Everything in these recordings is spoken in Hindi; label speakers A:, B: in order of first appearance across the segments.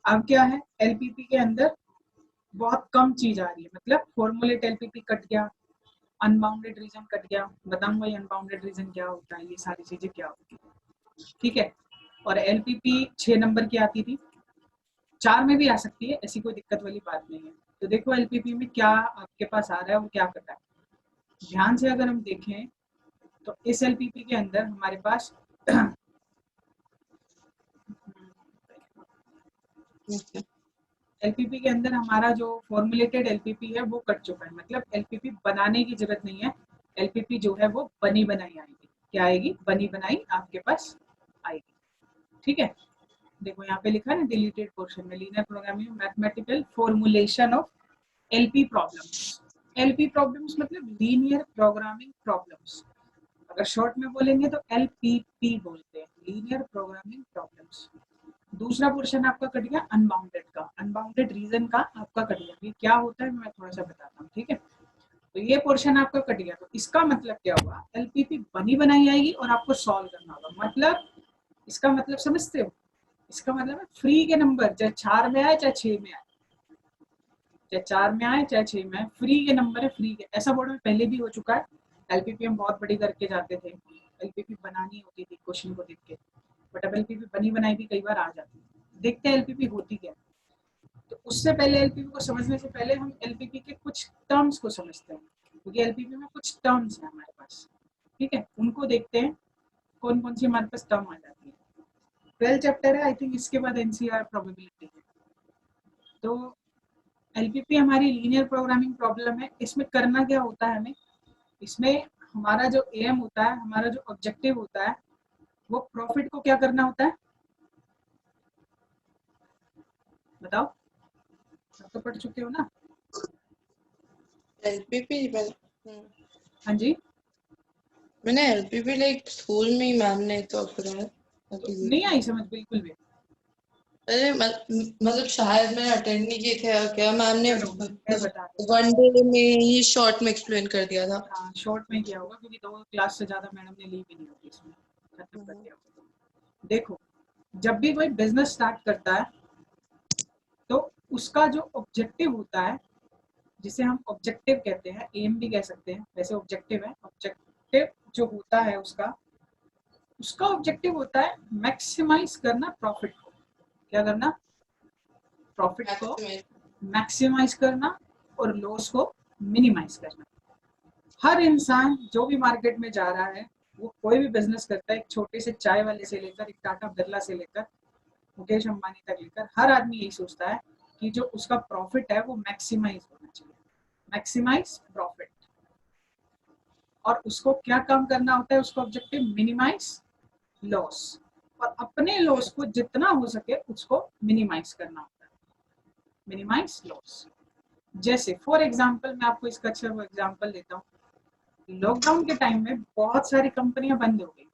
A: अब क्या है, एलपीपी के अंदर बहुत कम चीज आ रही है, मतलब फॉर्मूलेट एलपीपी कट गया, अनबाउंडेड रीजन कट गया, बताऊंगा ये अनबाउंडेड रीजन क्या होता है, ये सारी चीजें क्या होती है, ठीक है। और एलपीपी 6 नंबर की आती थी, 4 में भी आ सकती है, ऐसी कोई दिक्कत वाली बात नहीं है। तो देखो एलपीपी में क्या आपके पास आ रहा है और क्या कटा है, ध्यान से अगर हम देखें तो इस एलपीपी के अंदर हमारे पास एलपीपी के अंदर हमारा जो फॉर्मुलेटेड एलपीपी है वो कट चुका है, मतलब एलपीपी बनाने की जरूरत नहीं है, एलपीपी जो है वो बनी बनाई आएगी, क्या आएगी, बनी बनाई आपके पास आएगी, ठीक है। देखो यहाँ पे लिखा है ना डिलीटेड पोर्शन में, linear programming mathematical formulation of LP problems. LP problems मतलब लीनियर प्रोग्रामिंग प्रॉब्लम्स, अगर शॉर्ट में बोलेंगे तो एलपीपी बोलते हैं, लीनियर प्रोग्रामिंग प्रॉब्लम्स। दूसरा पोर्शन आपका कट गया अनबाउंडेड का, अनबाउंडेड रीजन का आपका कट गया, ये क्या होता है मैं थोड़ा सा बताता हूँ, ठीक है। तो ये पोर्शन आपका कट गया, तो इसका मतलब क्या हुआ, एलपीपी बनी बनाई आएगी और आपको सॉल्व करना होगा, मतलब इसका मतलब समझते हो, इसका मतलब है फ्री के नंबर चाहे 4 में आए चाहे 6 में आए, चाहे 4 में आए चाहे 6 में आए, फ्री के नंबर है, फ्री के, ऐसा बोर्ड में पहले भी हो चुका है। एलपीपी हम बहुत बड़ी करके जाते थे, एलपीपी बनानी होती थी क्वेश्चन को देख के, बट अब एलपीपी बनी बनाई भी कई बार आ जाती है। देखते हैं एलपीपी होती क्या है। तो उससे पहले एलपीपी को समझने से पहले हम एलपीपी के कुछ टर्म्स को समझते हैं, क्योंकि एलपीपी में कुछ टर्म्स है हमारे पास, ठीक है, उनको देखते हैं कौन कौन सी हमारे पास टर्म आ जाती है। 12 चैप्टर है आई थिंक, इसके बाद एनसीआर प्रोबेबिलिटी है। तो एलपीपी हमारी लीनियर प्रोग्रामिंग प्रॉब्लम है, इसमें करना क्या होता है हमें, इसमें हमारा जो एम होता है, हमारा जो ऑब्जेक्टिव होता है, वो प्रॉफिट को क्या करना होता है, बताओ, सब तो पढ़ चुके हो ना।
B: एलपीपी
A: हाँ जी,
B: मैंने एलपीपी लाइक स्कूल में ही मैम ने तो कराया।
A: तो नहीं आई समझ बिल्कुल भी।
B: अरे मतलब शायद मैंने अटेंड नहीं किए थे क्या, मैम ने
A: चलो मैं बता रही
B: वन डे में ही शॉर्ट में एक्सप्लेन कर दिया था।
A: हूँ, हाँ शॉर्ट में किया होगा क्योंकि 2 क्लास से ज्यादा मैडम ने ली भी नहीं होगी, इसमें खत्म कर दिया होगा। देखो, जब भी कोई बिजनेस स्टार्ट करता है तो उसका जो ऑब्जेक्टिव होता है, जिसे हम ऑब्जेक्टिव कहते हैं, एम भी कह सकते हैं, वैसे ऑब्जेक्टिव है, ऑब्जेक्टिव जो होता है उसका उसका ऑब्जेक्टिव होता है मैक्सिमाइज करना प्रॉफिट को, क्या करना, प्रॉफिट को मैक्सिमाइज करना और लॉस को मिनिमाइज करना। हर इंसान जो भी मार्केट में जा रहा है, वो कोई भी बिजनेस करता है, एक छोटे से चाय वाले से लेकर एक टाटा बिरला से लेकर मुकेश अंबानी तक लेकर, हर आदमी यही सोचता है कि जो उसका प्रॉफिट है वो मैक्सिमाइज होना चाहिए, मैक्सिमाइज प्रॉफिट। और उसको क्या काम करना होता है, उसका ऑब्जेक्टिव मिनिमाइज लॉस, और अपने लॉस को जितना हो सके उसको मिनिमाइज करना होता है, मिनिमाइज लॉस। जैसे फॉर एग्जांपल मैं आपको इसका अच्छा एग्जांपल देता हूँ, लॉकडाउन के टाइम में बहुत सारी कंपनियां बंद हो गई,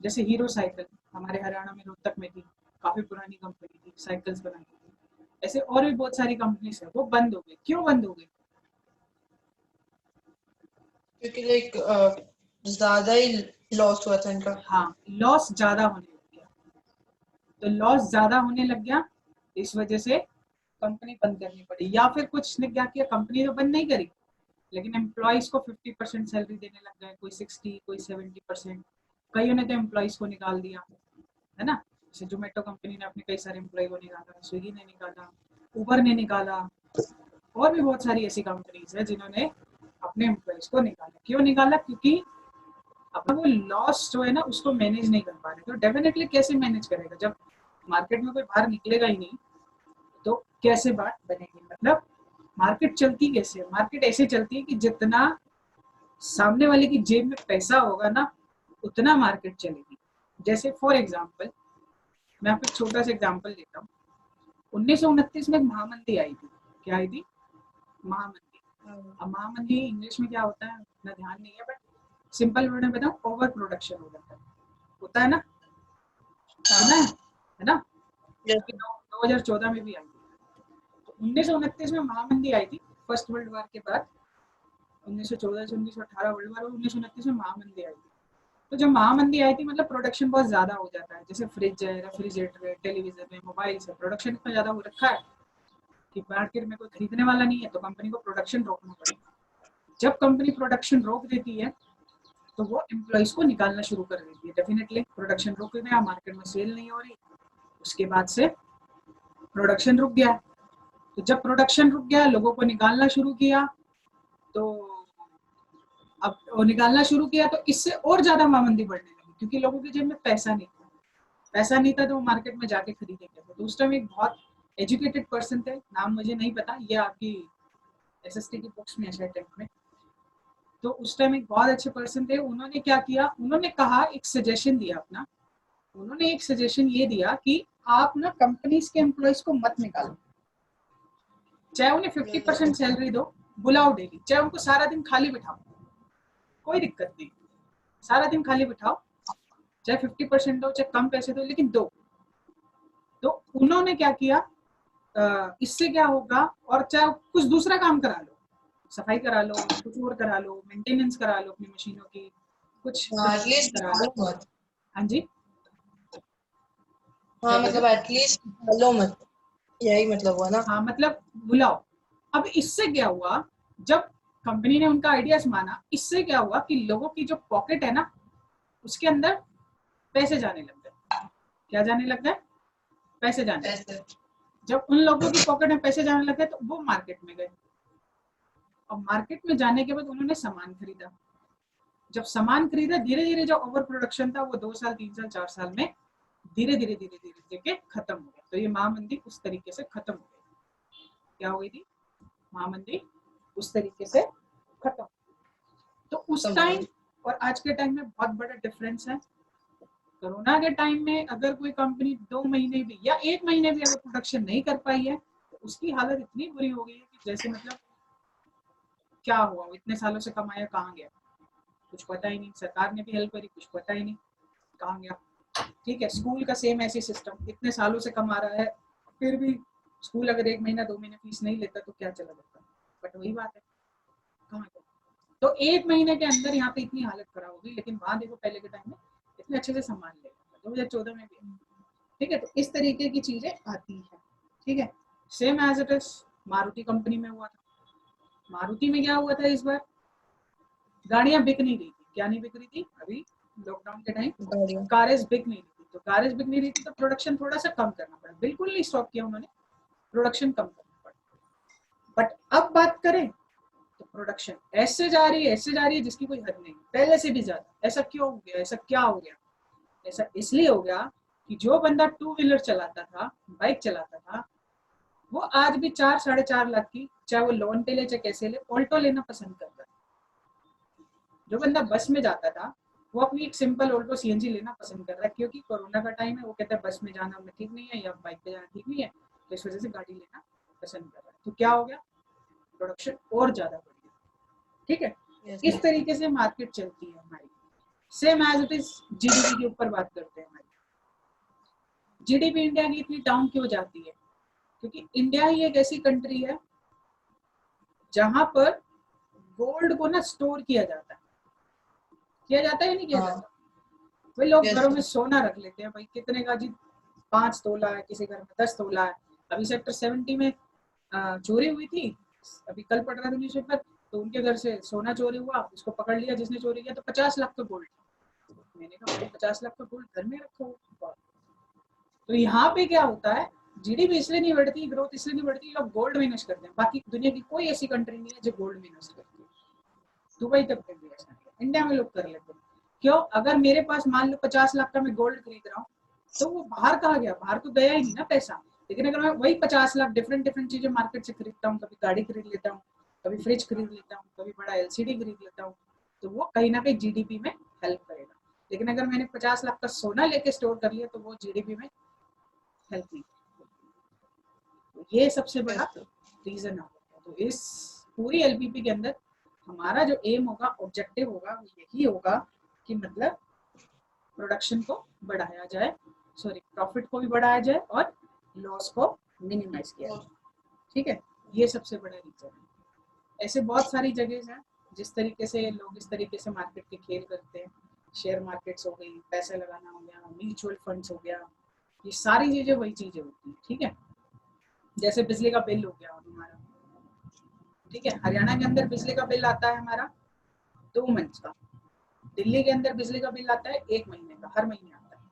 A: जैसे हीरो साइकिल हमारे हरियाणा में रोहतक में थी, काफी पुरानी कंपनी थी, साइकिल्स बनाती थी, ऐसे और भी बहुत सारी कंपनीज है वो बंद हो गई। क्यों बंद हो गई,
B: क्योंकि लाइक ज्यादा ही लॉस हुआ था इनका।
A: हाँ लॉस ज्यादा होने लग गया, तो लॉस ज्यादा होने लग गया, इस वजह से कंपनी बंद करनी पड़ी, या फिर कुछ ने क्या किया, कंपनी तो बंद नहीं करी लेकिन एम्प्लॉयज को 50% सैलरी देने लग गए, कोई 60 कोई 70%, कईयों ने तो एम्प्लॉयज को निकाल दिया, है ना। जैसे जोमेटो कंपनी ने अपने कई सारे एम्प्लॉय को निकाला, स्विगी ने निकाला, उबर ने निकाला, और भी बहुत सारी ऐसी कंपनीज है जिन्होंने अपने एम्प्लॉयज को निकाला। क्यों निकाला, क्योंकि अपना वो लॉस जो है ना उसको मैनेज नहीं कर पा रहे। तो डेफिनेटली कैसे मैनेज करेगा, जब मार्केट में कोई बाहर निकलेगा ही नहीं तो कैसे बात बनेगी, मतलब मार्केट चलती कैसे है, मार्केट ऐसे चलती है कि जितना सामने वाले की जेब में पैसा होगा ना उतना मार्केट चलेगी। जैसे फॉर एग्जांपल मैं आपको एक छोटा सा एग्जांपल देता हूँ, 1929 में एक महामंदी आई थी, क्या आई थी, महामंदी। अब महामंदी इंग्लिश में क्या होता है इतना ध्यान नहीं है, बट सिंपल वर्ड में बताऊं, ओवर प्रोडक्शन हो जाता है, होता है ना, सुना है ना, 2014 में भी आई थी। तो 1929 में महामंदी आई थी, फर्स्ट वर्ल्ड वॉर के बाद, 1914 से 1918 वर्ल्ड वॉर, 1929 में महामंदी आई थी। तो जब महामंदी आई थी मतलब प्रोडक्शन बहुत ज्यादा हो जाता है, जैसे फ्रिज है, रेफ्रिजरेटर है, टेलीविजन है, मोबाइल है, प्रोडक्शन इतना ज्यादा हो रखा है कि मार्केट में कोई खरीदने वाला नहीं है, तो कंपनी को प्रोडक्शन रोकना पड़ेगा। जब कंपनी प्रोडक्शन रोक देती है तो वो एम्प्लॉइज को निकालना शुरू कर देती है। डेफिनेटली प्रोडक्शन रुक गया, मार्केट में सेल नहीं हो रही, उसके बाद से प्रोडक्शन रुक गया। तो जब प्रोडक्शन रुक गया, लोगों को निकालना शुरू किया, तो अब वो निकालना शुरू किया तो इससे और ज्यादा महामंदी बढ़ने लगी, क्योंकि लोगों की जेब में पैसा नहीं था। पैसा नहीं था तो वो मार्केट में जाके खरीदेंगे। तो उस टाइम एक बहुत एजुकेटेड पर्सन थे, नाम मुझे नहीं पता, ये आपकी एसएसटी की बुक्स में है शायद 10th में। तो उस टाइम एक बहुत अच्छे पर्सन थे, उन्होंने क्या किया, उन्होंने कहा, एक सजेशन दिया अपना। उन्होंने एक सजेशन ये दिया कि आप ना कंपनीज के एम्प्लॉइज को मत निकालो, चाहे उन्हें 50% सैलरी दो, बुलाओ डेली, चाहे उनको सारा दिन खाली बिठाओ, कोई दिक्कत नहीं, सारा दिन खाली बिठाओ, चाहे 50% दो, चाहे कम पैसे दो, लेकिन दो। तो उन्होंने क्या किया, इससे क्या होगा, और चाहे कुछ दूसरा काम करा लो, सफाई करा लो, कुछ और करा लो, मेंटेनेंस करा लो अपनी मशीनों की, कुछ
B: एटलीस्ट
A: करा लो।
B: मत।
A: हाँ जी,
B: हाँ मतलब एटलीस्ट लो मत, यही मतलब हुआ ना।
A: हाँ मतलब बुलाओ। अब इससे क्या हुआ, जब कंपनी ने उनका आइडियाज माना, इससे क्या हुआ कि लोगों की जो पॉकेट है ना, उसके अंदर पैसे जाने लग गए। क्या जाने लग गए? पैसे जाने लग गए। जब उन लोगों की पॉकेट में पैसे जाने लगे तो वो मार्केट में गए, और मार्केट में जाने के बाद उन्होंने सामान खरीदा। जब सामान खरीदा, धीरे धीरे जो ओवर प्रोडक्शन था वो 2 साल 3 साल 4 साल में धीरे धीरे धीरे धीरे धीरे खत्म हो गया। तो ये महामंदी उस तरीके से खत्म हो गई। क्या हो गई थी? महामंदी उस तरीके से खत्म। तो उस टाइम और आज के टाइम में बहुत बड़ा डिफरेंस है। कोरोना के टाइम में अगर कोई कंपनी 2 महीने भी या 1 महीने भी अगर प्रोडक्शन नहीं कर पाई है, तो उसकी हालत इतनी बुरी हो गई है कि जैसे मतलब क्या हुआ, इतने सालों से कमाया कहाँ गया, कुछ पता ही नहीं। सरकार ने भी हेल्प करी, कुछ पता ही नहीं कहाँ गया। ठीक है, स्कूल का सेम ऐसी सिस्टम, इतने सालों से कमा रहा है, फिर भी स्कूल अगर 1 महीना 2 महीने फीस नहीं लेता तो क्या चला जाता। बट वही बात है, कहाँ गया। तो 1 महीने के अंदर यहाँ पे इतनी हालत खराब होगी, लेकिन वहां देखो पहले के टाइम में इतने अच्छे से संभाल लेगा, 2014 में भी। ठीक है, तो इस तरीके की चीजें आती है। ठीक है, same as it is Maruti company में हुआ था। मारुति में क्या हुआ था इस बार, गाड़ियां बिक नहीं रही थी। क्या नहीं बिक रही थी? अभी लॉकडाउन के टाइम कारें बिक नहीं रही थी, तो कारें बिक नहीं रही थी तो प्रोडक्शन थोड़ा सा कम करना पड़ा। बिल्कुल नहीं स्टॉप किया उन्होंने, प्रोडक्शन कम करना पड़ा। बट अब बात करें तो प्रोडक्शन ऐसे जा रही है, ऐसे जा रही है जिसकी कोई हद नहीं, पहले से भी ज्यादा। ऐसा क्यों हो गया? ऐसा क्या हो गया? ऐसा इसलिए हो गया कि जो बंदा 2 व्हीलर चलाता था, बाइक चलाता था, वो आज भी 4-4.5 लाख की, चाहे वो लोन पे ले चाहे कैसे ले, ऑल्टो लेना पसंद करता है। जो बंदा बस में जाता था वो अपनी एक सिंपल ऑल्टो सीएनजी लेना पसंद कर रहा है, क्योंकि कोरोना का टाइम है, वो कहता है बस में जाना में ठीक नहीं है या बाइक पे जाना ठीक नहीं है, तो इस वजह से गाड़ी लेना पसंद कर रहा है। तो क्या हो गया, प्रोडक्शन और ज्यादा बढ़ गया। ठीक है, इस तरीके से मार्केट चलती है हमारी। Same as it is GDP के ऊपर बात करते हैं। हमारी जीडीपी इंडिया की इतनी डाउन क्यों जाती है? क्योंकि इंडिया ही एक ऐसी कंट्री है जहां पर गोल्ड को ना स्टोर किया जाता है। किया जाता है या नहीं किया जाता? भाई लोग घरों में सोना रख लेते हैं, भाई कितने का जी, 5 तोला है, किसी घर में 10 तोला है। अभी सेक्टर 70 में चोरी हुई थी, अभी कल पढ़ रहा था न्यूज़पेपर, तो उनके घर से सोना चोरी हुआ, उसको पकड़ लिया जिसने चोरी किया, तो 50 लाख का गोल्ड। मैंने कहा 50 लाख का गोल्ड घर में रखो। तो यहाँ पे क्या होता है, जीडीपी इसलिए नहीं बढ़ती, ग्रोथ इसलिए नहीं बढ़ती, लोग गोल्ड में इन्वेस्ट करते हैं। बाकी दुनिया की कोई ऐसी कंट्री नहीं है जो गोल्ड में इन्वेस्ट करती है। दुबई तक कर दिया इसने, इंडिया में लोग कर लेते हैं। क्यों? अगर मेरे पास मान लो 50 लाख का मैं गोल्ड खरीद रहा हूँ, तो वो बाहर कहा गया, बाहर तो गया ही नहीं ना पैसा। लेकिन अगर मैं वही 50 लाख डिफरेंट डिफरेंट चीजें मार्केट से खरीदता हूँ, कभी गाड़ी खरीद लेता हूँ, कभी फ्रिज खरीद लेता हूँ, कभी बड़ा एलसीडी खरीद लेता हूँ, तो वो कहीं ना कहीं जीडीपी में हेल्प करेगा। लेकिन अगर मैंने 50 लाख का सोना लेके स्टोर कर लिया तो वो जीडीपी में हेल्प नहीं। तो ये सबसे बड़ा रीजन होगा। तो इस पूरी एलपीपी के अंदर हमारा जो एम होगा, ऑब्जेक्टिव होगा, वो यही होगा कि मतलब प्रोडक्शन को बढ़ाया जाए, सॉरी प्रॉफिट को भी बढ़ाया जाए और लॉस को मिनिमाइज किया जाए। ठीक है, ये सबसे बड़ा रीजन है। ऐसे बहुत सारी जगह हैं जिस तरीके से लोग इस तरीके से मार्केट के खेल करते हैं। शेयर मार्केट्स हो गई, पैसे लगाना हो गया, म्यूचुअल फंड्स हो गया, ये सारी चीजें वही चीजें होती हैं, ठीक है। जैसे बिजली का बिल हो गया हमारा, ठीक है, हरियाणा के अंदर बिजली का बिल आता है हमारा 2 मंथ का, दिल्ली के अंदर बिजली का बिल आता है 1 महीने का, हर महीने आता है।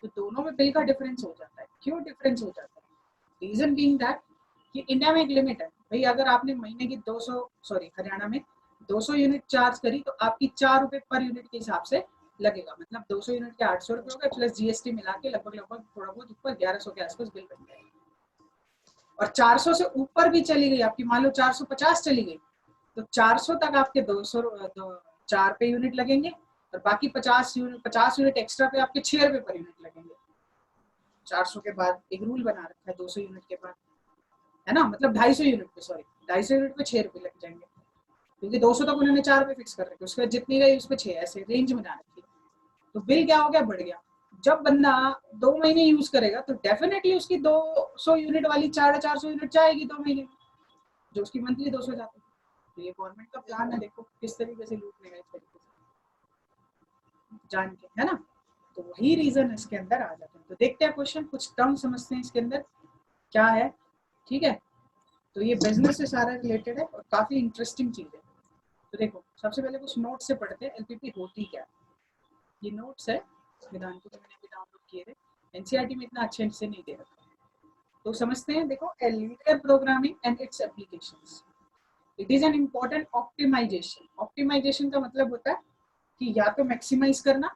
A: तो दोनों में बिल का डिफरेंस हो जाता है। क्यों डिफरेंस हो जाता है? रीजन बीइंग दैट कि इंडिया में एक लिमिट है भाई, अगर आपने महीने की 200 सॉरी हरियाणा में 200 यूनिट चार्ज करी तो आपकी 4 रुपए पर यूनिट के हिसाब से लगेगा, मतलब 200 यूनिट के 800 रुपए हो गए, प्लस जीएसटी मिला के लगभग लगभग थोड़ा बहुत ऊपर 1100 के आसपास बिल बन जाएगा। और 400 से ऊपर भी चली गई आपकी, मान लो 450 चली गई, तो 400 तक आपके 4 पे यूनिट लगेंगे, और बाकी 50 यूनिट एक्स्ट्रा पे आपके 6 रुपए पर यूनिट लगेंगे। 400 के बाद एक रूल बना रखा है 200 यूनिट के बाद, है ना, मतलब 250 यूनिट पे, सॉरी 250 यूनिट पे 6 रुपए लग जाएंगे, क्योंकि 200 तक उन्होंने 4 रुपए फिक्स कर रखे, उसके बाद जितनी गई उस पर 6, ऐसे रेंज बना रखी। तो बिल क्या हो गया, बढ़ गया। जब बंदा 2 महीने यूज करेगा तो डेफिनेटली उसकी 200 यूनिट वाली 450 यूनिट जाएगी 2 महीने, जो उसकी मंथली 200 जाती है। तो ये गवर्नमेंट का प्लान है, देखो किस तरीके से लूट लेगा, इस तरीके से जान के, है ना। तो वही रीजन इसके अंदर आ जाते हैं। तो देखते हैं क्वेश्चन, कुछ टर्म समझते हैं इसके अंदर क्या है, ठीक है। तो ये बिजनेस से सारा रिलेटेड है और काफी इंटरेस्टिंग चीज है। तो देखो सबसे पहले कुछ नोट से पढ़ते हैं एलपीपी होती क्या है। ये नोट्स है वेदांत को, मैंने अभी डाउनलोड किए थे, एनसीईआरटी में इतना अच्छे से नहीं दे रखा। तो समझते हैं, देखो linear programming and its applications, it is an important optimization. Optimization का मतलब होता है कि या तो मैक्सिमाइज करना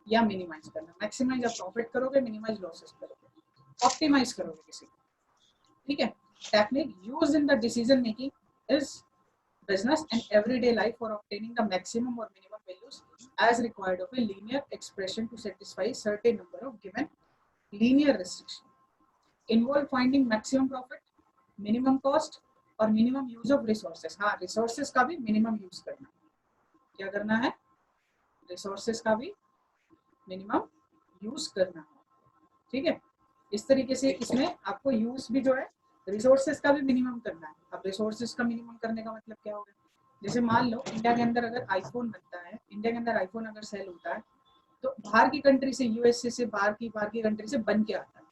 A: या मिनिमाइज करना। मैक्सिमाइज आप प्रॉफिट करोगे, मिनिमाइज लॉसेस करोगे, ऑप्टिमाइज करोगे किसी को, ठीक है। Technique used in the decision making is business and everyday life for obtaining the maximum or minimum values as required of a linear expression to satisfy certain number of given linear restriction. Involve finding maximum profit, minimum cost और minimum use of resources. हाँ, resources का भी minimum use करना, क्या करना है, resources का भी minimum use करना, ठीक है। इस तरीके से इसमें आपको यूज भी जो है रिसोर्सेज का भी मिनिमम करना है। अब रिसोर्सेज का मिनिमम करने का मतलब क्या होगा, जैसे मान लो इंडिया के अंदर अगर आईफोन बनता है, इंडिया के अंदर आईफोन अगर सेल होता है, तो बाहर की कंट्री से, यूएसए से, बाहर की कंट्री से बन के आता है,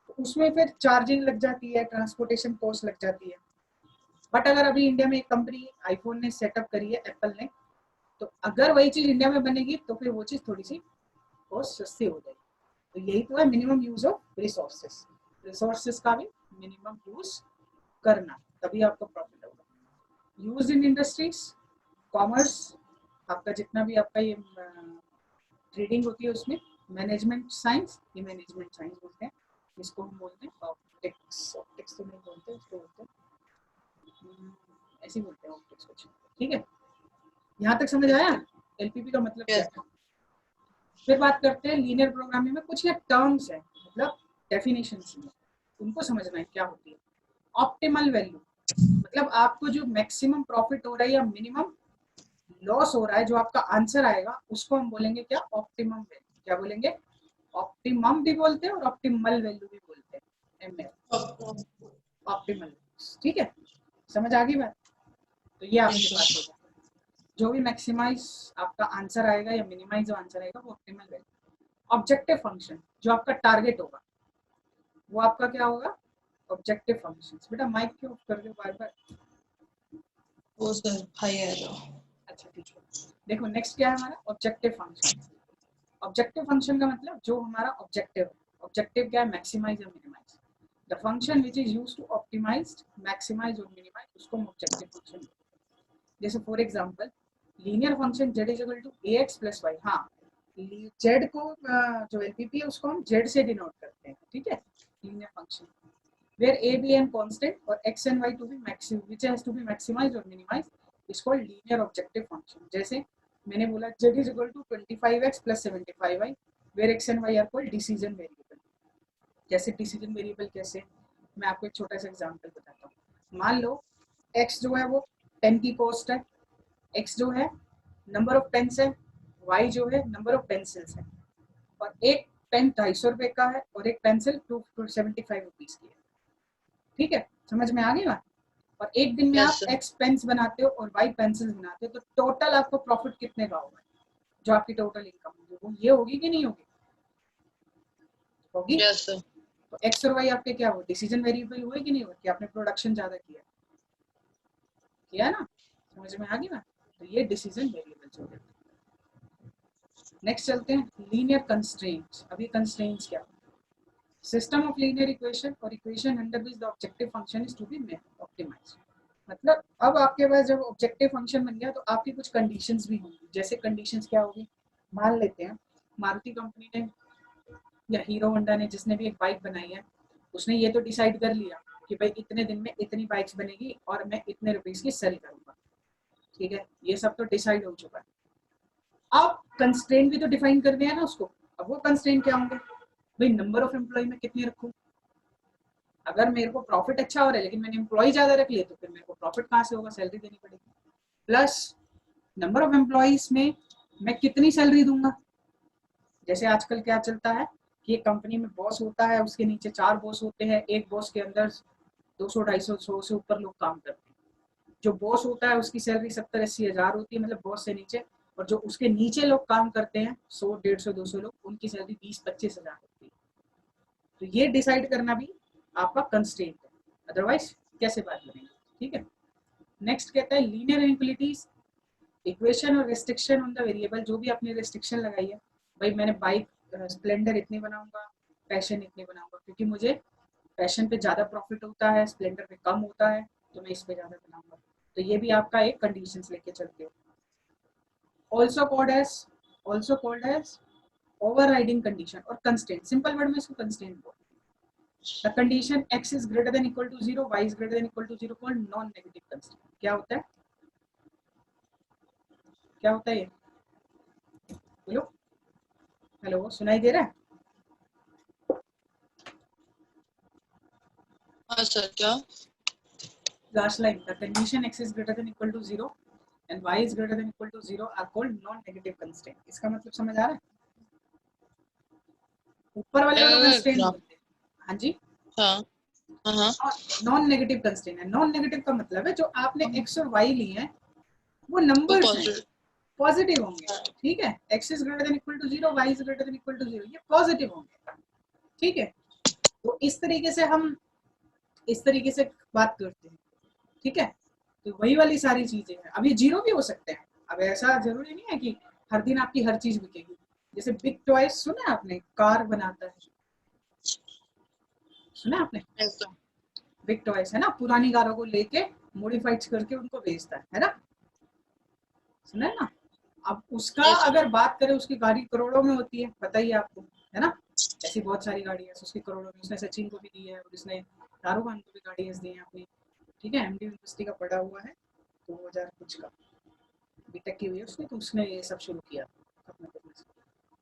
A: तो उसमें फिर चार्जिंग लग जाती है, ट्रांसपोर्टेशन कॉस्ट लग जाती है। बट अगर अभी इंडिया में एक कंपनी आईफोन ने सेटअप करी है, एप्पल ने, तो अगर वही चीज इंडिया में बनेगी तो फिर वो चीज थोड़ी सी कॉस्ट सस्ती हो जाएगी। तो यही तो है minimum use of resources, resources का भी मिनिमम यूज करना, तभी आपको प्रॉफिट होगा। यूज इन इंडस्ट्रीज, कॉमर्स, आपका जितना भी आपका ये ट्रेडिंग होती है उसमें, मैनेजमेंट साइंस, ये मैनेजमेंट साइंस बोलते हैं, इसको हम बोलते हैं ऑप्टिक्स। ऑप्टिक्स तो नहीं बोलते, उसको बोलते हैं ऐसे ही बोलते हैं ऑप्टिक्स कुछ, ठीक है। यहाँ तक समझ आया एलपीपी का मतलब क्या है। फिर बात करते हैं लीनियर प्रोग्रामिंग में कुछ ये टर्म्स है, मतलब डेफिनेशंस में, उनको समझना है क्या होती है। ऑप्टिमल वैल्यू, मतलब आपको जो मैक्सिमम प्रॉफिट हो रहा है या मिनिमम लॉस हो रहा है, जो आपका आंसर आएगा उसको हम बोलेंगे क्या, ऑप्टिमम वैल्यू। क्या बोलेंगे, ऑप्टिमम भी बोलते हैं और ऑप्टिमल वैल्यू भी बोलते हैं, एमएल, ऑप्टिमल, ठीक है। समझ आ गई बात। तो ये आपके पास होगा, जो भी मैक्सिमाइज आपका आंसर आएगा या मिनिमाइज जो आंसर आएगा वो ऑप्टिमल वैल्यू। ऑब्जेक्टिव फंक्शन, जो आपका टारगेट होगा वो आपका क्या होगा, ऑब्जेक्टिव फंक्शंस। बेटा माइक क्यों ऑफ कर दो बार बार,
B: वो सर भाई आ जाओ।
A: अच्छा ठीक है। देखो नेक्स्ट क्या है हमारा, ऑब्जेक्टिव फंक्शन। ऑब्जेक्टिव फंक्शन का मतलब जो हमारा ऑब्जेक्टिव है, ऑब्जेक्टिव क्या है, मैक्सिमाइज और minimize. The function which is used to optimize, maximize और मिनिमाइज, उसको हम ऑब्जेक्टिव फंक्शन बोलते हैं। जैसे for example linear function z is equal to ax plus y, हाँ z को जो एलपीपी है उसको हम z से डिनोट करते हैं, ठीक है, linear function where a, b and constant or x and y to be which has to be maximized or minimized is called linear objective function। जैसे मैंने बोला z is equal to 25x plus 75y where x and y are called decision variable। जैसे decision variable कैसे, मैं आपको एक छोटा सा एग्जांपल बताता हूँ। मान लो x जो है वो पेन की कॉस्ट है, x जो है नंबर ऑफ पेन्स है, y जो है नंबर ऑफ पेंसिल्स है, और एक पेन 250 रुपए का है और एक पेंसिल 275 रुपीज की है, ठीक है। समझ में आ गई बात। और एक दिन में
B: यस
A: आप
B: सर।
A: एक्स पेन्स बनाते हो और वाई पेंसिल्स बनाते हो, तो टोटल आपको प्रॉफिट कितने का होगा, जो आपकी टोटल इनकम होगी वो ये होगी कि नहीं होगी? होगी।
B: Yes sir.
A: तो एक्स और वाई आपके क्या हुए? डिसीजन वेरिएबल हुए कि नहीं हुए? कि आपने प्रोडक्शन ज्यादा किया ना? समझ में आ गई ना? तो ये डिसीजन वेरिएबल्स हो गए। नेक्स्ट चलते हैं लीनियर कंस्ट्रेंट्स। अभी कंस्ट्रेंट्स क्या? सिस्टम ऑफ लीनियर इक्वेशन और equation under which the objective function is to be optimized. मतलब अब आपके पास जब ऑब्जेक्टिव फंक्शन बन गया तो आपकी कुछ कंडीशंस भी होंगी। जैसे कंडीशंस क्या होगी? मान लेते हैं मारुति कंपनी ने या हीरो होंडा ने, जिसने भी एक बाइक बनाई है, उसने ये तो डिसाइड कर लिया कि भाई इतने दिन में इतनी बाइक्स बनेगी और मैं इतने रुपीस की सेल करूंगा। ठीक है, ये सब तो डिसाइड हो चुका है। अब कंस्ट्रेंट भी तो डिफाइन कर दिया ना उसको। अब वो कंस्ट्रेंट क्या होंगे? भाई नंबर ऑफ एम्प्लॉय में कितने रखूं? अगर मेरे को प्रॉफिट अच्छा हो रहा है लेकिन मैंने एम्प्लॉय ज्यादा रख लिए तो फिर मेरे को प्रॉफिट कहाँ से होगा? सैलरी देनी पड़ेगी। प्लस नंबर ऑफ एम्प्लॉयज में मैं कितनी सैलरी दूंगा? जैसे आजकल क्या चलता है कि एक कंपनी में बॉस होता है, उसके नीचे 4 बॉस होते हैं, एक बॉस के अंदर 200 250 100 से ऊपर लोग काम करते हैं। जो बॉस होता है उसकी सैलरी 70 80 हज़ार होती है, मतलब बॉस से नीचे। और जो उसके नीचे लोग काम करते हैं 100 150 200 लोग, उनकी सैलरी 20 25 हज़ार होती है। तो ये डिसाइड करना भी आपका कंस्ट्रेंट है, अदरवाइज कैसे बात बनेगी? ठीक है। नेक्स्ट कहता है लीनियर इनइक्वालिटीज, इक्वेशन और रेस्ट्रिक्शन ऑन द वेरिएबल। जो भी आपने रेस्ट्रिक्शन लगाई है, भाई मैंने बाइक स्प्लेंडर इतनी बनाऊंगा, पैशन इतनी बनाऊंगा, क्योंकि मुझे पैशन पे ज्यादा प्रॉफिट होता है, स्प्लेंडर पे कम होता है, तो मैं इस पे ज्यादा बनाऊंगा। तो ये भी आपका एक कंडीशंस लेके चलते हो। Also called as overriding condition और कंस्ट्रेंट। सिंपल वर्ड में इसको कंस्ट्रेंट बोलते हैं। The condition x is greater than equal to 0, y is greater than equal to 0 called non-negative constraint. क्या होता है? क्या होता है ये? बोलो। हेलो, सुनाई दे रहा है?
B: हाँ सर क्या?
A: Last line. The condition x is greater than equal to 0 and y is greater than equal to 0 are called non-negative constraint. इसका मतलब समझ आ रहा है? ऊपर वाले को कंस्ट्रेंट बोलते हैं। हाँ जी।
B: हाँ हाँ।
A: नॉन नेगेटिव कंस्ट्रेंट है। नॉन नेगेटिव का मतलब है जो आपने x और y लिए हैं वो नंबर्स हैं, पॉजिटिव होंगे। ठीक है, x is greater than equal to 0, y is greater than equal to 0, ये पॉजिटिव होंगे। ठीक है, तो इस तरीके से हम इस तरीके से बात करते हैं। ठीक है, तो वही वाली सारी चीजें हैं। अब ये जीरो भी हो सकते हैं। अब ऐसा जरूरी नहीं है कि हर दिन आपकी हर चीज बिकेगी। जैसे बिग टॉयज सुना है आपने? कार बनाता है, सुना है आपने? बिग टॉयज है ना, पुरानी कारों को लेके मॉडिफाइड करके उनको बेचता है ना? सुना है ना? अब उसका अगर बात करें, उसकी गाड़ी करोड़ों में होती है, बताइए आपको, है ना? ऐसी बहुत सारी गाड़ी है उसकी करोड़ों में। उसने सचिन को भी दी है और उसने शाहरुख खान को भी गाड़ी दी है अपनी। ठीक है, एमडी यूनिवर्सिटी का पढ़ा हुआ है, 2000 कुछ का बीटेक की हुई है उसने, तो उसने ये सब शुरू किया अपना बिजनेस।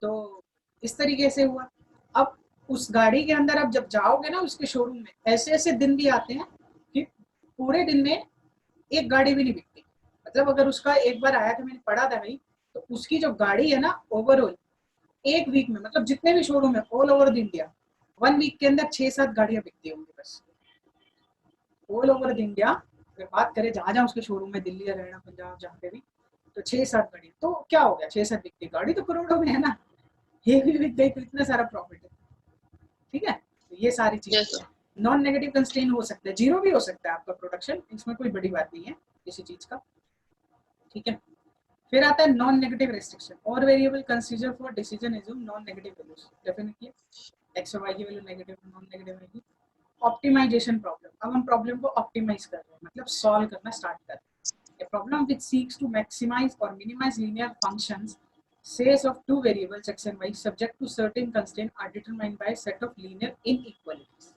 A: तो इस तरीके से हुआ। अब उस गाड़ी के अंदर अब जब जाओगे ना उसके शोरूम में, ऐसे ऐसे दिन भी आते हैं कि पूरे दिन में एक गाड़ी भी नहीं बिकती। मतलब अगर उसका एक बार आया था, मैंने पढ़ा था भाई, तो उसकी जो गाड़ी है ना, ओवरऑल एक वीक में, मतलब जितने भी शोरूम है all over the India, 1 week के अंदर 6 7 गाड़ियां बिकती होंगी बस, ऑल ओवर द इंडिया। अगर बात करें जहां जहां उसके शोरूम है, दिल्ली हरियाणा पंजाब जहाँ पे भी, तो 6 7 गाड़ी। तो क्या हो गया? 6 7 बिकती गाड़ी तो करोड़ों में है ना। ये भी बिक गई तो इतना सारा प्रॉफिट है। ठीक है, तो ये सारी चीजें नॉन नेगेटिव कंस्ट्रेंट हो सकता है, जीरो भी हो सकता है आपका प्रोडक्शन, इसमें कोई बड़ी बात नहीं है किसी चीज का। ठीक है, फिर आता है नॉन नेगेटिव रेस्ट्रिक्शन और variable consider for decision assume non negative values. Definitely X और वाई की वैल्यू नेगेटिव नॉन नेगेटिव रहेगी। Optimization problem. अब हम प्रॉब्लम को ऑप्टिमाइज कर रहे हैं, मतलब सॉल्व करना स्टार्ट कर रहे हैं। A problem which seeks to maximize or minimize linear functions says of two variables x and y subject to certain constraints are determined by a set of linear inequalities.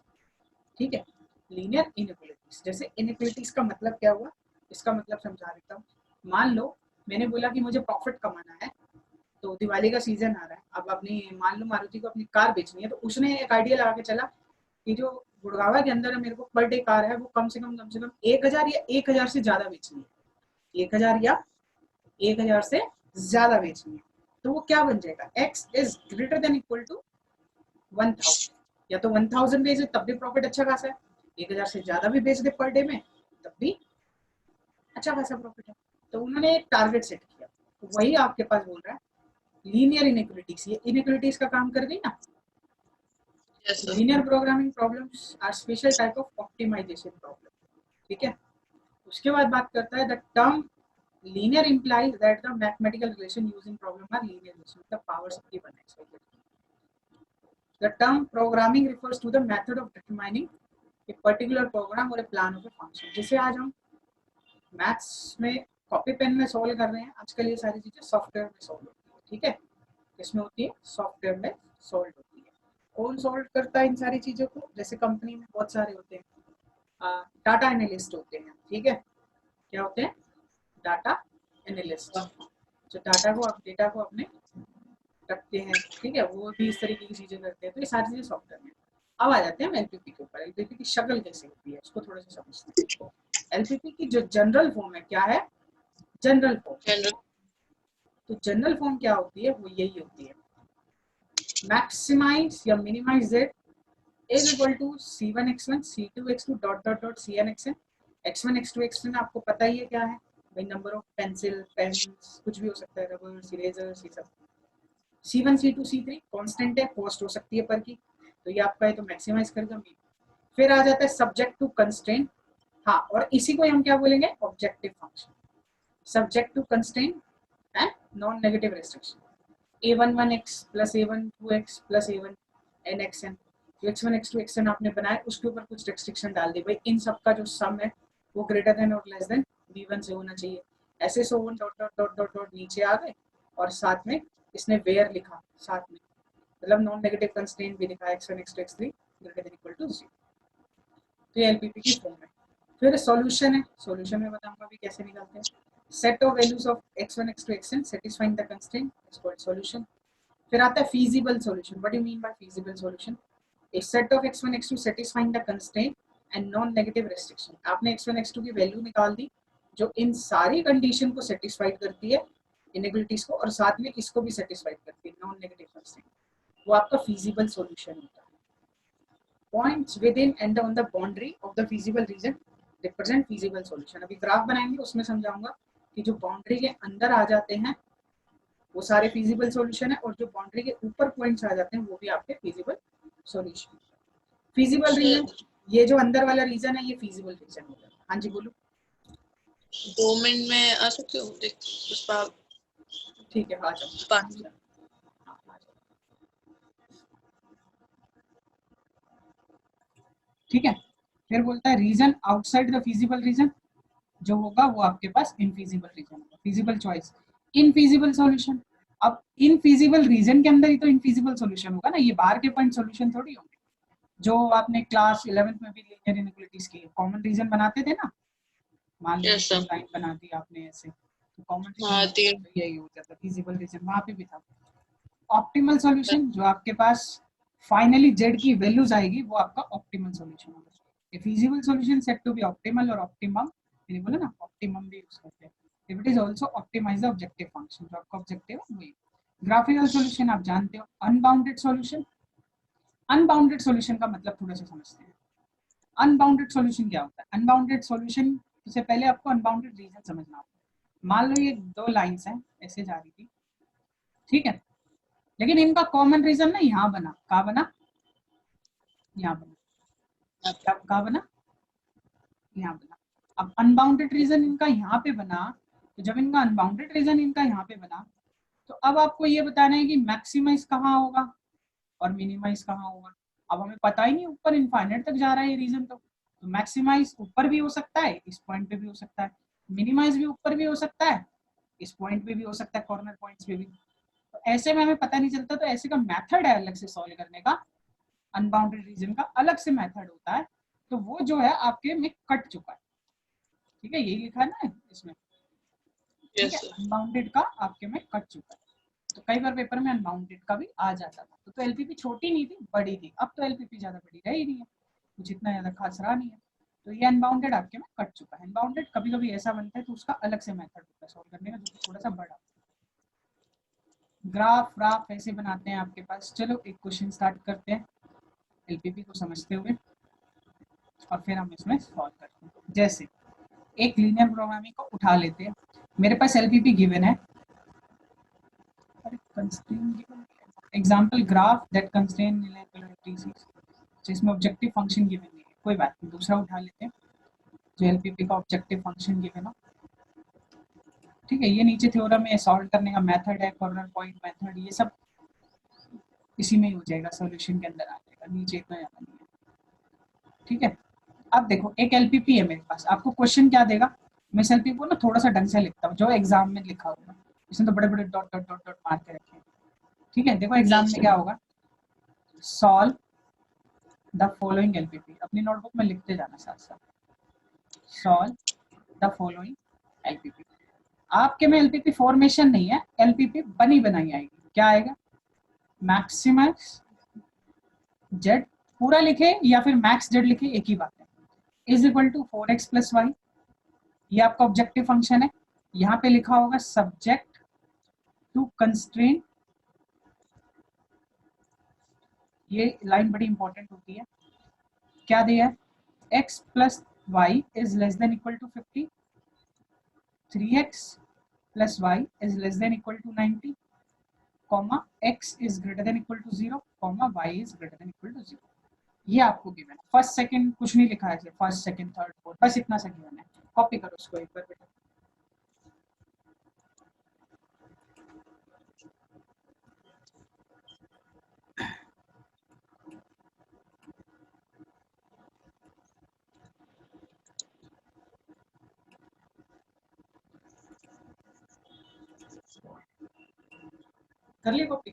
A: ठीक है, लीनियर इनइक्वालिटीज। जैसे इनइक्वालिटीज का मतलब क्या हुआ, इसका मतलब समझा देता हूँ। मान लो मैंने बोला कि मुझे प्रॉफिट कमाना है, तो दिवाली का सीजन आ रहा है, अब अपनी मान लो मारुति को अपनी कार बेचनी है, तो उसने एक आइडिया लगा के चला कि जो गुड़गावा के अंदर मेरे को पर डे कार है वो कम से कम 1000 या 1000 से ज्यादा बेचनी है। 1000 या 1000 से ज्यादा बेचनी है। तो वो क्या बन जाएगा? x is greater than equal to 1000। या तो 1000 बेच दे तब भी प्रॉफिट अच्छा खासा है, 1000 से ज्यादा भी बेच दे पर डे में तब भी अच्छा खासा प्रॉफिट है। तो उन्होंने एक टारगेट सेट किया, तो वही आपके पास बोल रहा है लीनियर इनइक्वालिटीज, ये इनइक्वालिटीज का काम कर गई ना।
B: Yes, sir.
A: Linear programming problems are special type of optimization problem, ठीक है। उसके बाद बात करता है the term linear implies that the mathematical relation used in problem are linear relation, the powers of given x, y, z. The term programming refers to the method of determining a particular program or a plan of a function. जैसे आज हम मैथ्स में कॉपी पेन में सॉल्व कर रहे हैं, आजकल ये सारी चीजें सॉफ्टवेयर में सॉल्व होती है, ठीक है। किसमें होती है? सॉफ्टवेयर में सॉल्व होती है। कौन सॉल्व करता है इन सारी चीजों को? जैसे कंपनी में बहुत सारे होते हैं, डाटा एनालिस्ट होते हैं, ठीक है। क्या होते हैं? डाटा एनालिस्ट, जो डेटा को अपने रखते हैं, ठीक है, वो भी इस तरीके की चीजें करते हैं। तो ये सारी चीजें सॉफ्टवेयर में। अब आ जाते हैं हम एलपीपी के ऊपर। एलपीपी की शक्ल कैसे होती है उसको थोड़ा सा समझते हैं। एलपीपी की जो जनरल फॉर्म है, क्या है? General form.
B: General.
A: तो जनरल फॉर्म क्या होती है? वो यही होती है, मैक्सिमाइज या minimize z is equal to c1x1 c2x2 dot dot dot cnxn। x1 x2 x3 आपको पता ही है क्या है भाई, नंबर ऑफ पेंसिल, पेन्स, कुछ भी हो सकता है, रबर्स, इरेजर्स, ये सब। c1 c2 c3 कांस्टेंट है, कॉस्ट हो सकती है पर की, तो ये आपका है तो मैक्सिमाइज करेगा। फिर आ जाता है सब्जेक्ट टू कंस्ट्रेंट, हाँ, और इसी को हम क्या बोलेंगे? Objective function. Subject to constraint and non negative restriction, a11x plus a12x plus a1nxn। जो x1 x2 xn आपने बनाए उसके ऊपर कुछ रेस्ट्रिक्शन डाल दी भाई, इन सब का जो सम है वो ग्रेटर देन और लेस देन v1 से होना चाहिए। ऐसे so one dot dot dot dot dot नीचे आ गए, और साथ में इसने वेयर लिखा साथ में, मतलब नॉन नेगेटिव कंस्ट्रेंट भी लिखा x1 x2 x3 greater than equal to 0। तो ये एलपीपी की फॉर्म है। फिर सॉल्यूशन है, सॉल्यूशन में बताऊंगा भी कैसे निकालते हैं। Set of values of x1 x2 xn satisfying the constraint is called solution। फिर आता है feasible solution। what do you mean by feasible solution? a set of x1 x2 satisfying the constraint and non negative restriction। आपने x1 x2 की वैल्यू निकाल दी जो इन सारी कंडीशन को सेटिस्फाइड करती है, इनइक्वालिटीज को, और साथ में इसको भी सेटिस्फाइड करती है, नॉन नेगेटिव कंस्ट्रेंट, वो आपका feasible solution होता है। Points within and on the boundary of the feasible region represent feasible solution। अभी ग्राफ बनाएंगे उसमें समझाऊंगा कि जो बाउंड्री के अंदर आ जाते हैं वो सारे feasible solution है, और जो बाउंड्री के ऊपर पॉइंट्स आ जाते हैं वो भी आपके feasible solution। feasible region, ये जो अंदर वाला रीजन है ये feasible region होगा। हाँ जी बोलो।
B: 2 मिनट में आ सकते हो? देख पुष्पा।
A: ठीक है, आ जाओ।
B: पानी।
A: हाँ, आ जाओ। ठीक है। फिर बोलता है region outside the feasible region, जो होगा वो आपके पास इनफीजिबल रीजन होगा। Feasible choice, infeasible solution. अब इनफीजिबल रीजन के अंदर ही तो इनफीजिबल सॉल्यूशन होगा ना, ये बाहर के पॉइंट सॉल्यूशन थोड़ी होंगे। जो आपने क्लास 11th में भी लीनियर इनइक्वालिटीज की कॉमन रीजन बनाते थे ना, मान लो
B: Yes, sir.
A: लाइन बना दी आपने ऐसे, तो कॉमन
B: हाँ,
A: रीजन यही हो जाता, फिजिबल रीजन वहां पे भी था। ऑप्टिमल सॉल्यूशन, जो आपके पास फाइनली जेड की वैल्यूज आएगी वो आपका ऑप्टिमल सॉल्यूशन होगा। A feasible solution set to be optimal और ऑप्टिमम, मैंने बोला ना ऑप्टिमम भी यूज करते हैं। If it is also optimise the objective function, जो आपका ऑब्जेक्टिव है वही। ग्राफिकल सॉल्यूशन आप जानते हो। अनबाउंडेड सॉल्यूशन, अनबाउंडेड सॉल्यूशन का मतलब थोड़ा सा समझते हैं। अनबाउंडेड सॉल्यूशन क्या होता है? अनबाउंडेड सॉल्यूशन से पहले आपको अनबाउंडेड रीजन समझना होगा। मान लो ये दो लाइंस हैं ऐसे जा रही थी, ठीक है, लेकिन इनका कॉमन रीजन ना यहाँ बना, कहाँ बना? यहाँ बना। कहाँ बना? यहाँ बना। अब अनबाउंडेड रीजन इनका यहाँ पे बना, तो जब इनका अनबाउंडेड रीजन इनका यहाँ पे बना, तो अब आपको ये बताना है कि मैक्सिमाइज कहाँ होगा और मिनिमाइज कहाँ होगा। अब हमें पता ही नहीं, ऊपर इनफाइनाइट तक जा रहा है ये रीजन, तो मैक्सिमाइज ऊपर भी हो सकता है, इस पॉइंट पे भी हो सकता है, मिनिमाइज भी ऊपर भी हो सकता है, इस पॉइंट पे भी हो सकता है, कॉर्नर पॉइंट्स पे भी। तो ऐसे में हमें पता नहीं चलता, तो ऐसे का मेथड है अलग से सॉल्व करने का, अनबाउंडेड रीजन का अलग से मेथड होता है। तो वो जो है आपके में कट चुका है, ठीक है, यही लिखा है ना इसमें, ठीक
B: Yes,
A: है,
B: sir.
A: अनबाउंडेड का आपके में कट चुका है। तो कई बार पेपर में अनबाउंडेड का भी आ जाता था। तो एलपीपी छोटी नहीं थी, बड़ी थी। अब तो एलपीपी ज्यादा बड़ी रह ही नहीं है, कुछ इतना ज्यादा खास रहा नहीं है। तो ये अनबाउंडेड आपके में कट चुका है। अनबाउंडेड कभी कभी ऐसा बनता है तो उसका अलग से मेथड होता है सॉल्व करने का, जो थोड़ा सा बड़ा। ग्राफ ग्राफ ऐसे बनाते हैं आपके पास। चलो एक क्वेश्चन स्टार्ट करते हैं एलपीपी को समझते हुए, और फिर हम इसमें सॉल्व करते हैं। जैसे एक लीनियर प्रोग्रामिंग को उठा लेते हैं, मेरे पास एलपीपी गिवन है। अरे एग्जाम्पल ग्राफ दैट कंस्ट्रेन जिसमें ऑब्जेक्टिव फंक्शन गिवन नहीं है, कोई बात नहीं, दूसरा उठा लेते हैं जो एलपीपी का ऑब्जेक्टिव फंक्शन गिवन हो। ठीक है, ये नीचे थ्योरम में सॉल्व करने का मेथड है, कॉर्नर पॉइंट मेथड, ये सब इसी में ही हो जाएगा, सॉल्यूशन के अंदर आ जाएगा, नीचे इतना ज्यादा नहीं है। ठीक है, अब देखो एक एलपीपी है मेरे पास, आपको क्वेश्चन क्या देगा, मैं इस एलपीपी को ना थोड़ा सा ढंग से लिखता हूँ जो एग्जाम में लिखा होगा, इसमें तो बड़े बड़े डॉट डॉट डॉट डॉट मार के रखे हैं। ठीक है, देखो एग्जाम में क्या होगा, सॉल्व द फॉलोइंग एलपीपी, अपनी नोटबुक में लिखते जाना साथ साथ, सॉल्व द फॉलोइंग एलपीपी। आपके में एलपीपी फॉर्मेशन नहीं है, एलपीपी बनी बनाई आएगी, क्या आएगा, मैक्सिमस जेड पूरा लिखे या फिर मैक्स जेड लिखे एक ही बात है, is equal to 4x plus y, ये आपका ऑब्जेक्टिव फंक्शन है, यहाँ पे लिखा होगा सब्जेक्ट टू कंस्ट्रेन, ये लाइन बड़ी इंपॉर्टेंट होती है, क्या दिया है, x plus y is less than equal to 50, 3x plus y is less than equal to 90, comma x is greater than equal to 0, comma y is greater than equal to 0। ये आपको गिवन है, फर्स्ट सेकंड कुछ नहीं लिखा है, फर्स्ट सेकंड थर्ड फोर्थ, बस इतना सा गिवन है, कॉपी करो उसको एक बार बेटा। कर लिए कॉपी,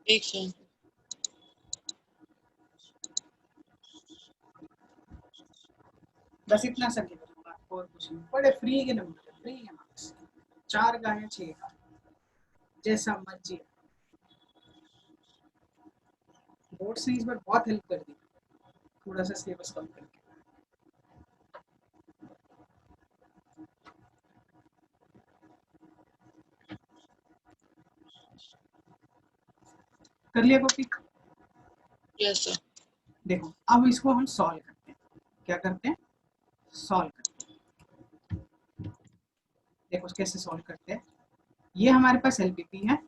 B: ठीक है,
A: बस इतना सा गिवन होगा, और कुछ नहीं, बड़े फ्री के नंबर, फ्री के मार्क्स, 4 का है 6 का, जैसा मर्जी। बोर्ड्स ने इस बार बहुत हेल्प कर दी, थोड़ा सा सिलेबस कम करके। कर लिया कॉपी,
B: यस सर,
A: देखो अब इसको हम सॉल्व करते हैं, क्या करते हैं, सॉल्व करते हैं, देखो कैसे सॉल्व करते हैं, ये हमारे पास एलपीपी है।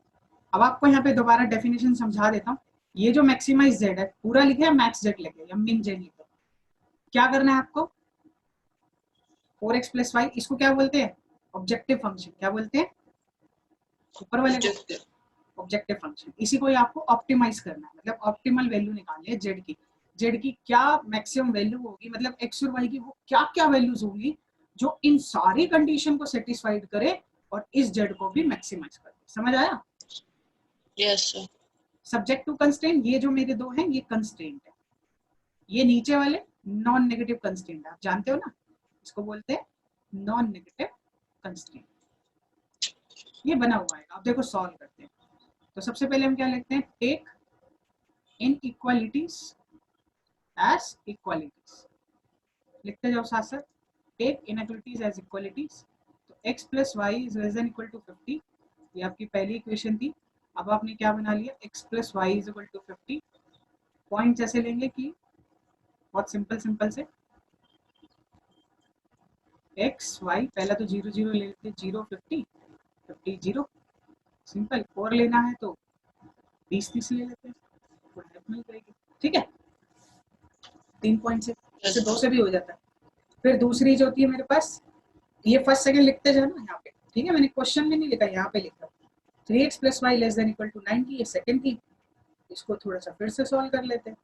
A: अब आपको यहाँ पे दोबारा डेफिनेशन समझा देता हूँ, ये जो मैक्सिमाइज जेड है पूरा लिखे या मैक्स जेड लिखे या मिन जेड लिखे, क्या करना है आपको, 4x प्लस वाई, इसको क्या बोलते हैं, ऑब्जेक्टिव फंक्शन, क्या बोलते हैं, ऊपर वाले को ऑब्जेक्टिव फंक्शन, इसी को ही आपको ऑप्टिमाइज करना है, मतलब ऑप्टिमल वैल्यू निकालनी है जेड की, जेड की क्या मैक्सिमम वैल्यू होगी, मतलब एक्स और वाई की वो क्या क्या वैल्यूज होंगी जो इन सारी कंडीशन को सेटिस्फाइड करे और इस जेड को भी मैक्सिमाइज करे। समझ आया,
B: yes sir,
A: subject to constraint, ये जो मेरे दो हैं ये कंस्ट्रेंट है, ये नीचे वाले नॉन नेगेटिव कंस्ट्रेंट है, आप जानते हो ना, इसको बोलते हैं नॉन नेगेटिव कंस्ट्रेंट, ये बना हुआ है। अब देखो सॉल्व करते हैं, तो सबसे पहले हम क्या लिखते हैं, take inequalities as equalities, लिखते जाओ साथ साथ, टेक इनइक्वालिटीज एज इक्वालिटीज, तो x plus y is less than equal to 50, ये आपकी पहली इक्वेशन थी। अब आपने क्या बना लिया, x plus y is equal to 50, point ऐसे लेंगे कि बहुत सिंपल सिंपल से, x y पहला तो 0 0 ले लेते, 0 50 50 0, सिंपल, और लेना है तो 20 30 ले लेते हैं, हेल्प मिल जाएगी। ठीक है, 3 पॉइंट से, इससे 2 से भी हो जाता है। फिर दूसरी जो होती है मेरे पास, ये फर्स्ट सेकंड लिखते जाना यहाँ पे, ठीक है, मैंने क्वेश्चन में नहीं लिखा, यहाँ पे लिखा 3x plus y less than equal to 90, ये सेकंड थी, इसको थोड़ा सा फिर से सॉल्व कर लेते हैं।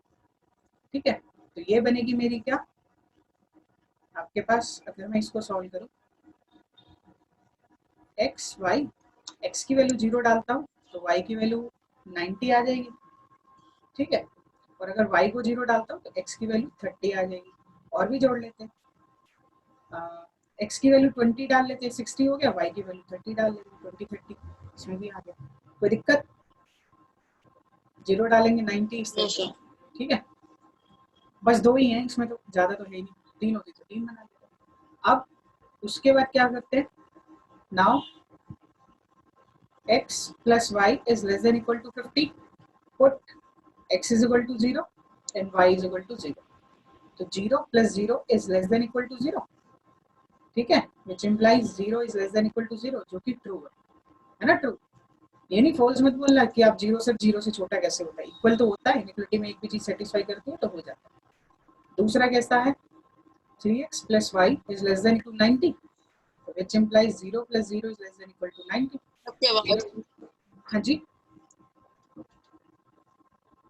A: ठीक है, तो ये बनेगी मेरी क्या, आपके पास अगर मैं इसको सॉल्व करूँ, एक्स वाई, एक्स की वैल्यू 0 डालता हूँ तो वाई की वैल्यू 90 आ जाएगी। ठीक है, और अगर y को 0 डालता हूँ तो x की वैल्यू 30 आ जाएगी, और भी जोड़ लेते हैं, x की वैल्यू 20 डाल लेते हैं, 60 हो गया, y की वैल्यू 30 डाल लेते हैं, 20 30, इसमें भी आ गया, कोई दिक्कत, 0 डालेंगे 90 इस तरह से। ठीक है, बस 2 ही हैं इसमें, तो ज़्यादा तो है ही नहीं, 3 होती तो 3 बना लेते हैं। अब उसके बाद क्या करते हैं, now x plus y is less than equal to 50, put x is equal to 0 and y is equal to 0, तो 0 plus 0 is less than equal to 0, ठीक है, which implies 0 is less than equal to 0, जो कि ट्रू है ना, ट्रू। ये नहीं फॉल्स मत बोलना कि आप जीरो से छोटा कैसे होता है, इक्वल तो होता है, इनइक्वलिटी में एक भी चीज सेटिस्फाई करती है तो हो जाता है। दूसरा कैसा है, 3x plus y is less than equal to 90, which implies 0 plus 0 is less than equal to 90.
B: आपकी आवाज
A: हाँ जी,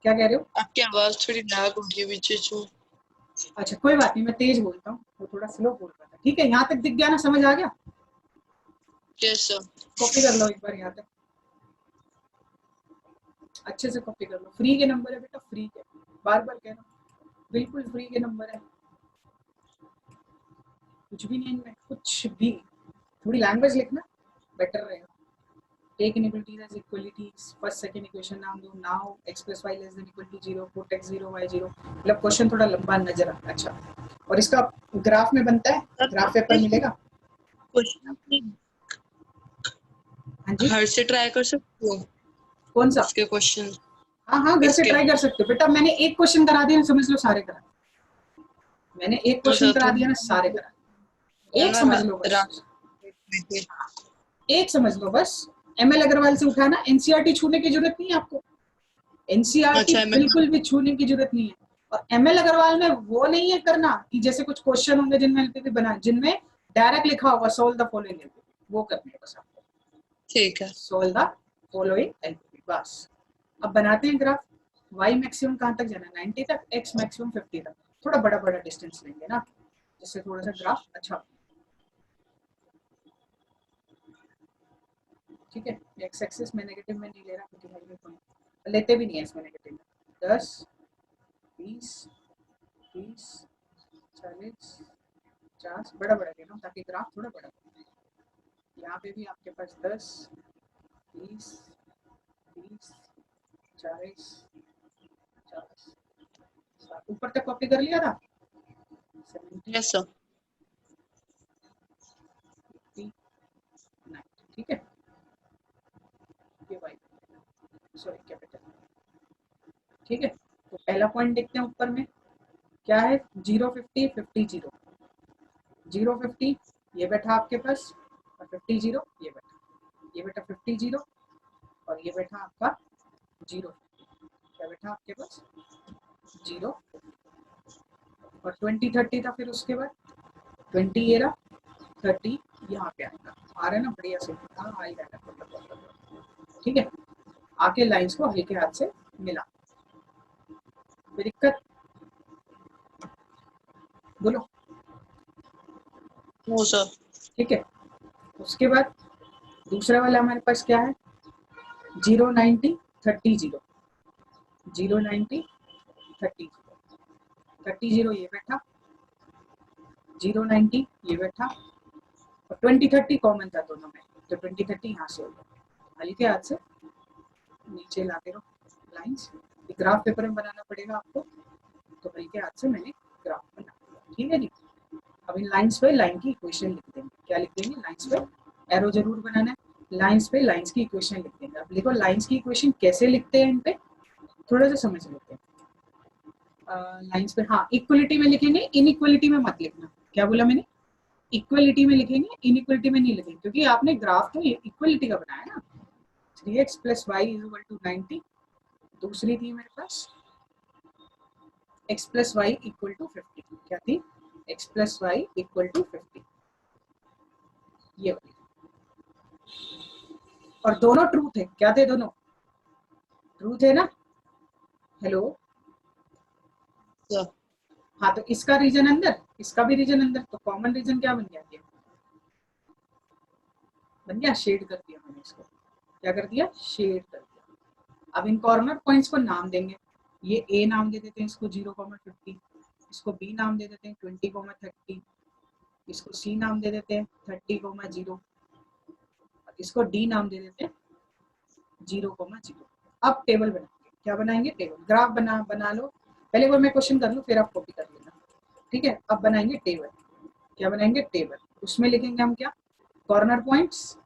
A: क्या कह रहे हो?
B: आपकी आवाज थोड़ी लैग हो गई बीच बीच में।
A: अच्छा कोई बात नहीं, मैं तेज बोलता हूँ, वो थोड़ा स्लो बोल रहा था। ठीक है, यहाँ तक दिख गया ना, समझ आ गया?
B: Yes sir.
A: कॉपी कर लो एक बार यहाँ तक, अच्छे से कॉपी कर लो। फ्री के नंबर है बेटा, फ्री के, बार बार कह रहा हूँ, बिल्कुल फ्री के नंबर है, कुछ भी नहीं इनमें, कुछ भी। थोड़ी लैंग्वेज लिखना बेटर रहेगा। Take inequalities as equalities, first second equation नाम दो, now x plus y less than equal to 0, put x 0 y 0। मतलब क्वेश्चन थोड़ा लंबा नजर आता है। अच्छा, और इसका ग्राफ में बनता है, ग्राफ पेपर मिलेगा।
B: क्वेश्चन
A: हाँ जी,
B: घर से ट्राई कर सकते हो
A: कौन सा?
B: इसके क्वेश्चन?
A: हाँ हाँ, घर से
B: इसके
A: ट्राई कर सकते हो बेटा। मैंने एक क्वेश्चन करा दिया, समझ लो सारे करा, मैंने एक क्वेश्चन
B: अच्छा
A: करा
B: तो
A: दिया ना, सारे करा,
B: है
A: एक
B: ना
A: समझ लो बस, एक समझ लो बस। ML अग्रवाल से उठाना, एनसीईआरटी छूने की जरूरत नहीं है आपको, एनसीईआरटी
B: अच्छा मैं
A: बिल्कुल भी छूने की जरूरत नहीं है। और ML अग्रवाल में वो नहीं है करना कि जैसे कुछ क्वेश्चन होंगे जिनमें एलपीपी बना, जिनमें डायरेक्ट लिखा होगा सोल्व द फॉलोइंग एलपीपी, वो करने है बस आपको,
B: ठीक है।
A: सोल्व द फॉलोइंग एलपीपी बस। अब बनाते हैं ग्राफ। y मैक्सिमम कहाँ तक जाना है, 90 तक, x मैक्सिमम 50 तक। थोड़ा बड़ा बड़ा डिस्टेंस लेंगे ना, जिससे थोड़ा सा ग्राफ अच्छा। ठीक है, एक्स एक्सिस में नेगेटिव में नहीं ले रहा क्योंकि भाई में लेते भी नहीं है इसमें नेगेटिव में। 10 20 30 40 50 बड़ा बड़ा लेना ताकि ग्राफ थोड़ा बड़ा हो। यहाँ पे भी आपके पास 10 20 30 40 50 ऊपर तक कॉपी कर लिया था, 70
B: यस सर।
A: 80 90। ठीक है, ये वाई सॉरी कैपिटल। ठीक है, तो पहला पॉइंट देखते हैं ऊपर में क्या है, 0 50 50 0, 0 50 ये बैठा आपके पास, और 50 0 ये बैठा, ये बैठा 50 0, और ये बैठा आपका 0, क्या बैठा आपके पास 0, और 20 30 था, फिर उसके बाद 20 ये रहा, 30 यहाँ पे आएगा, आ रहा है ना बढ़िया से, हाँ आ ही रहा है। ठीक है, आके लाइंस को हल्के हाथ से मिला, कोई दिक्कत बोलो।
B: No sir.
A: ठीक है, उसके बाद दूसरा वाला हमारे पास क्या है, 0 90 30 0, 0 90 30 0, 30 0 ये बैठा, 0 90 ये बैठा, और 20 30 कॉमन था दोनों में, तो 20 30 यहाँ से हो गया। हल्के हाथ से नीचे लाते रहो लाइंस, ग्राफ पेपर में बनाना पड़ेगा आपको, तो हल्के हाथ से मैंने ग्राफ बना दिया। ठीक है जी, अब इन लाइंस पे लाइन की इक्वेशन लिख देंगे। क्या लिख देंगे, लाइंस पे एरो जरूर बनाना है, लाइंस पे लाइंस की इक्वेशन लिख देंगे। अब देखो लाइंस की इक्वेशन कैसे लिखते हैं, इन पे थोड़ा सा समझ लेते हैं। लाइंस पे हाँ इक्वलिटी में लिखेंगे, इनइक्वलिटी में मत लिखना। क्या बोला मैंने, इक्वलिटी में लिखेंगे, इनइक्वलिटी में नहीं लिखेंगे, क्योंकि आपने ग्राफ तो इक्वलिटी का बनाया ना। 3x plus y is equal to 90, दूसरी थी मेरे पास x plus y equal to 50, क्या थी, x plus y equal to 50, ये वाली। और दोनों ट्रूथ है, क्या थे दोनों, ट्रूथ है ना, हेलो।
B: सर
A: हाँ तो इसका रीजन अंदर, इसका भी रीजन अंदर, तो कॉमन रीजन क्या बन गया, ये बन गया, शेड कर दिया मैंने इसको, क्या कर दिया, शेड कर दिया। अब इन कॉर्नर पॉइंट्स को नाम देंगे, ये ए नाम दे देते हैं इसको 0,50, इसको बी नाम दे देते हैं 20,30, इसको सी नाम दे देते हैं 30,0, इसको डी नाम दे देते हैं 0,0। अब टेबल बनाएंगे, क्या बनाएंगे, टेबल, ग्राफ बना लो पहले, वो मैं क्वेश्चन कर लूँ फिर आप कॉपी कर लेना। ठीक है, अब बनाएंगे टेबल, क्या बनाएंगे, टेबल, उसमें लिखेंगे हम क्या, कॉर्नर पॉइंट्स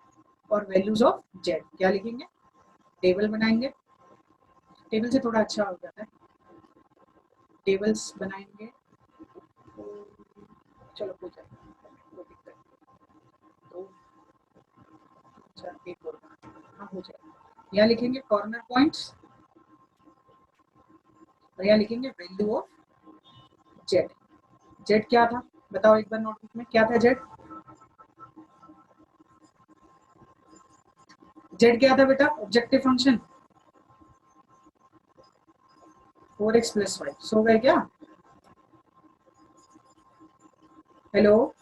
A: और वैल्यूज ऑफ जेड, क्या लिखेंगे, टेबल बनाएंगे। टेबल से थोड़ा अच्छा हो जाता है, टेबल्स बनाएंगे, चलो हो जाएगा, कोई दिक्कत नहीं। तो अच्छा एक और हाँ हो जाएगा, यहाँ लिखेंगे कॉर्नर पॉइंट्स और यहाँ लिखेंगे वैल्यू ऑफ जेड। जेड क्या था बताओ एक बार नोटबुक में, क्या था जेड? जेड क्या था बेटा? Objective function 4x + 5। सो गए क्या? हेलो,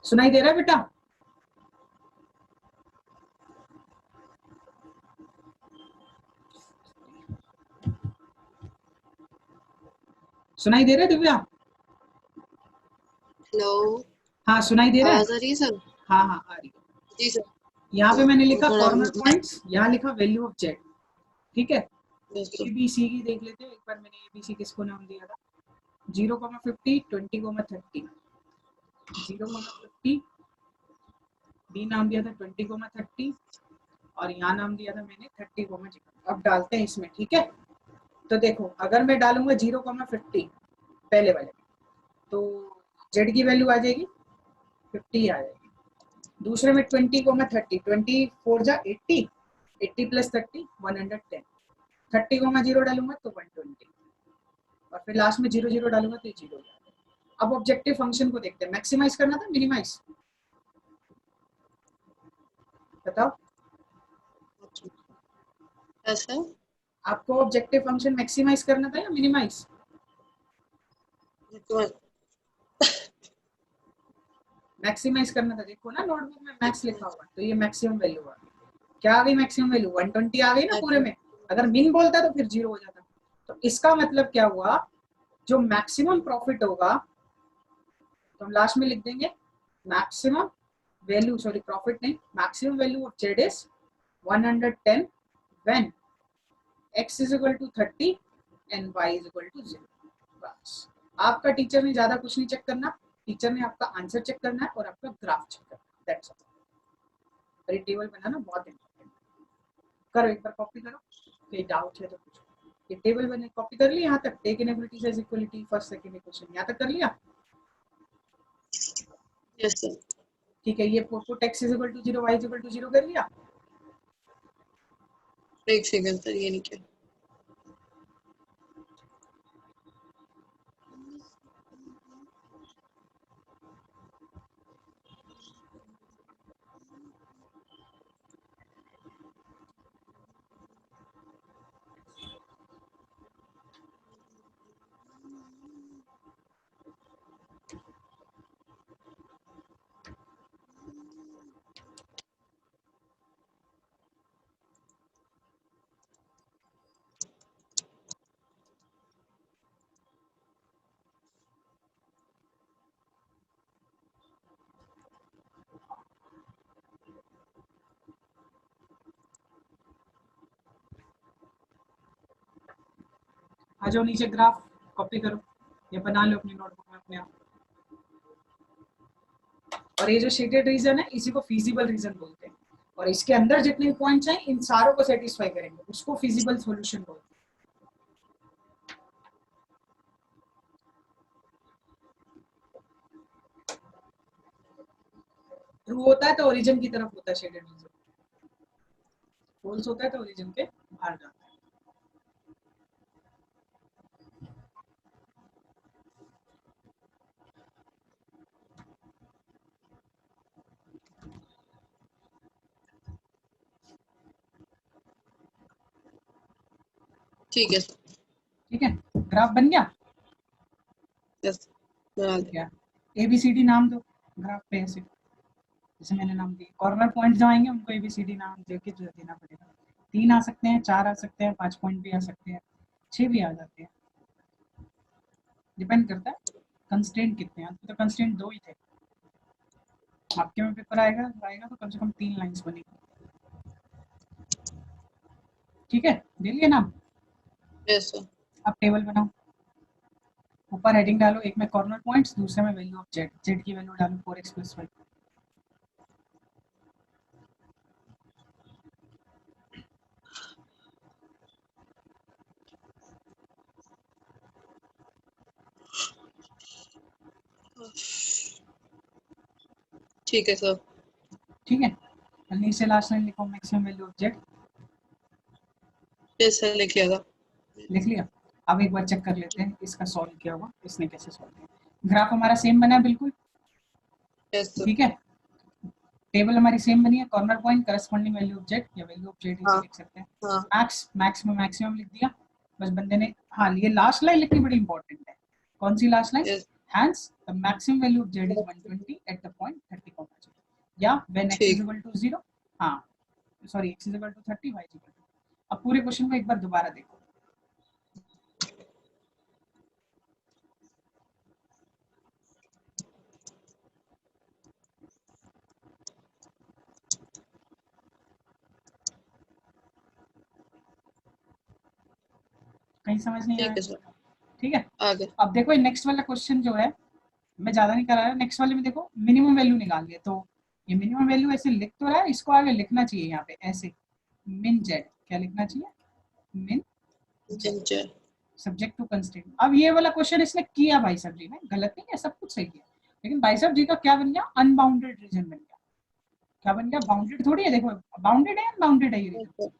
A: सुनाई दे रहा है बेटा? सुनाई दे रहा है दिव्या?
B: हेलो,
A: हाँ सुनाई दे रहा है।
B: आवाज आ रही है सर?
A: हाँ हाँ आ रही है।
B: जी सर।
A: यहाँ पे मैंने लिखा
B: थोड़ा
A: कॉर्नर पॉइंट्स, यहाँ लिखा वैल्यू ऑफ जेड। ठीक है,
B: दोस्तों,
A: ए बी सी की देख लेते हैं एक बार। मैंने ए बी सी किसको नाम दिया था? 0,50, 20,30, 0,50, बी नाम दिया था 20,30 और यहाँ नाम दिया था मैंने 30,0। अब डालते हैं इसमें, ठीक है? तो देखो अगर मैं डालूंगा 0,50 पहले वाले में, तो जेड की वैल्यू आ जाएगी 50 आ जाएगी। दूसरे में 20,30, 24 जा 80, 80 + 30 110, 30,0 डालूंगा तो 120 और फिर लास्ट में 0 डालूंगा तो 0। अब ऑब्जेक्टिव फंक्शन को देखते हैं। मैक्सिमाइज करना था मिनिमाइज, बताओ
B: ऐसा
A: आपको ऑब्जेक्टिव फंक्शन मैक्सिमाइज करना था या मिनिमाइज? मैक्सिमाइज करना था। देखो ना नोटबुक में मैक्स लिखा हुआ, तो ये मैक्सिमम वैल्यू आ गई। क्या आ गई मैक्सिमम वैल्यू? 120 आ गई ना पूरे में। अगर मिन बोलता तो फिर 0 हो जाता। तो इसका मतलब क्या हुआ, जो मैक्सिमम प्रॉफिट होगा तो हम लास्ट में लिख देंगे मैक्सिमम वैल्यू, सॉरी प्रॉफिट नहीं, maximum value of Z is 110 when x = 30 and y = 0। बस, आपका टीचर ने ज्यादा कुछ नहीं चेक करना, टीचर ने आपका आंसर चेक करना है और आपका ग्राफ चेक करना है, दैट्स ऑल। टेबल बनाना बहुत इंपॉर्टेंट। करो एक बार, कॉपी करो, कोई डाउट है तो पूछो। ये टेबल बने, कॉपी कर ली यहाँ तक? Take inability size equality first second equation यहाँ तक कर लिया?
B: Yes sir.
A: ठीक है, ये पुट x = 0 y = 0 कर लिया?
B: एक सेकंड सर, ये नहीं किया।
A: आ जाओ नीचे, ग्राफ कॉपी करो या बना लो अपनी नोटबुक में अपने आप। और ये जो शेडेड रीजन है इसी को फिजिबल रीजन बोलते हैं, और इसके अंदर जितने पॉइंट्स हैं इन सारों को सेटिस्फाई करेंगे, उसको फिजिबल सॉल्यूशन बोलते हैं। ट्रू होता है तो ओरिजिन की तरफ होता है शेडेड रीजन, फॉल्स होता है तो ओरिजिन के बाहर जाता है।
B: ठीक है सर।
A: ठीक है, ग्राफ बन गया?
B: यस, बना
A: ठीक
B: ले।
A: है, ABCD नाम दो ग्राफ पे ऐसे, जैसे मैंने नाम दिए। कॉर्नर पॉइंट जो आएंगे उनको ABCD नाम देके जो देना पड़ेगा। 3 आ सकते हैं, 4 आ सकते हैं, 5 पॉइंट भी आ सकते हैं, 6 भी आ जाते हैं, डिपेंड करता है कंस्ट्रेंट कितने हैं। तो कंस्ट्रेंट 2 ही थे। आपके में पेपर आएगा आएगा तो कम से कम 3 लाइंस बनेगी। ठीक है, दे लिए नाम।
B: Yes sir.
A: अब टेबल बनाओ, ऊपर हेडिंग डालो, एक में कॉर्नर पॉइंट्स, दूसरे में वैल्यू ऑफ जेड। जेड की वैल्यू डालो 4x + 5।
B: ठीक है सर।
A: ठीक है, नीचे लास्ट लाइन लिखो, मैक्सिमम वैल्यू ऑफ जेड।
B: जैसे लिख लिया था।
A: लिख लिया। अब एक बार चेक कर लेते हैं इसका सॉल्व किया होगा, इसने कैसे सॉल्व किया। ग्राफ हमारा सेम बना है बिल्कुल,
B: यस सर।
A: ठीक है। टेबल हमारी सेम बनी है, corner point corresponding value of Z या वैल्यू ऑफ जेड इसे
B: हाँ
A: लिख सकते हैं।
B: हाँ
A: मैक्स मैक्सिमम मैक्सिमम लिख दिया। बस बंदे ने, हाँ ये लास्ट लाइन लिखनी बड़ी इंपॉर्टेंट है। कौन सी last line?
B: Yes
A: Hence the maximum value of z is 120 at the point 30, या when x is
B: ठीक।
A: equal to 0, हाँ sorry x is equal to 30, y is equal to। अब पूरे क्वेश्चन को एक बार दोबारा देखो। कहीं समझ नहीं
B: ठीक
A: आया?
B: है सर।
A: ठीक है।
B: आगे।
A: अब देखो नेक्स्ट वाला क्वेश्चन जो है, मैं ज्यादा नहीं करा रहा, नेक्स्ट वाले में देखो मिनिमम वैल्यू निकाल है, तो ये मिनिमम वैल्यू ऐसे लिख तो रहा है, इसको आगे लिखना चाहिए यहाँ पे ऐसे, मिन जेड। क्या लिखना चाहिए? मिन जेड,
B: जिंजर।
A: Subject to constraint. अब ये वाला क्वेश्चन इसने किया भाई साहब जी ने, गलत नहीं है, सब कुछ सही है, लेकिन भाई साहब जी का क्या बन गया? अनबाउंडेड रीजन बन गया। क्या बन गया? बाउंडेड थोड़ी है, देखो बाउंडेड है अनबाउंडेड है ये रीजन? अनबाउंडेड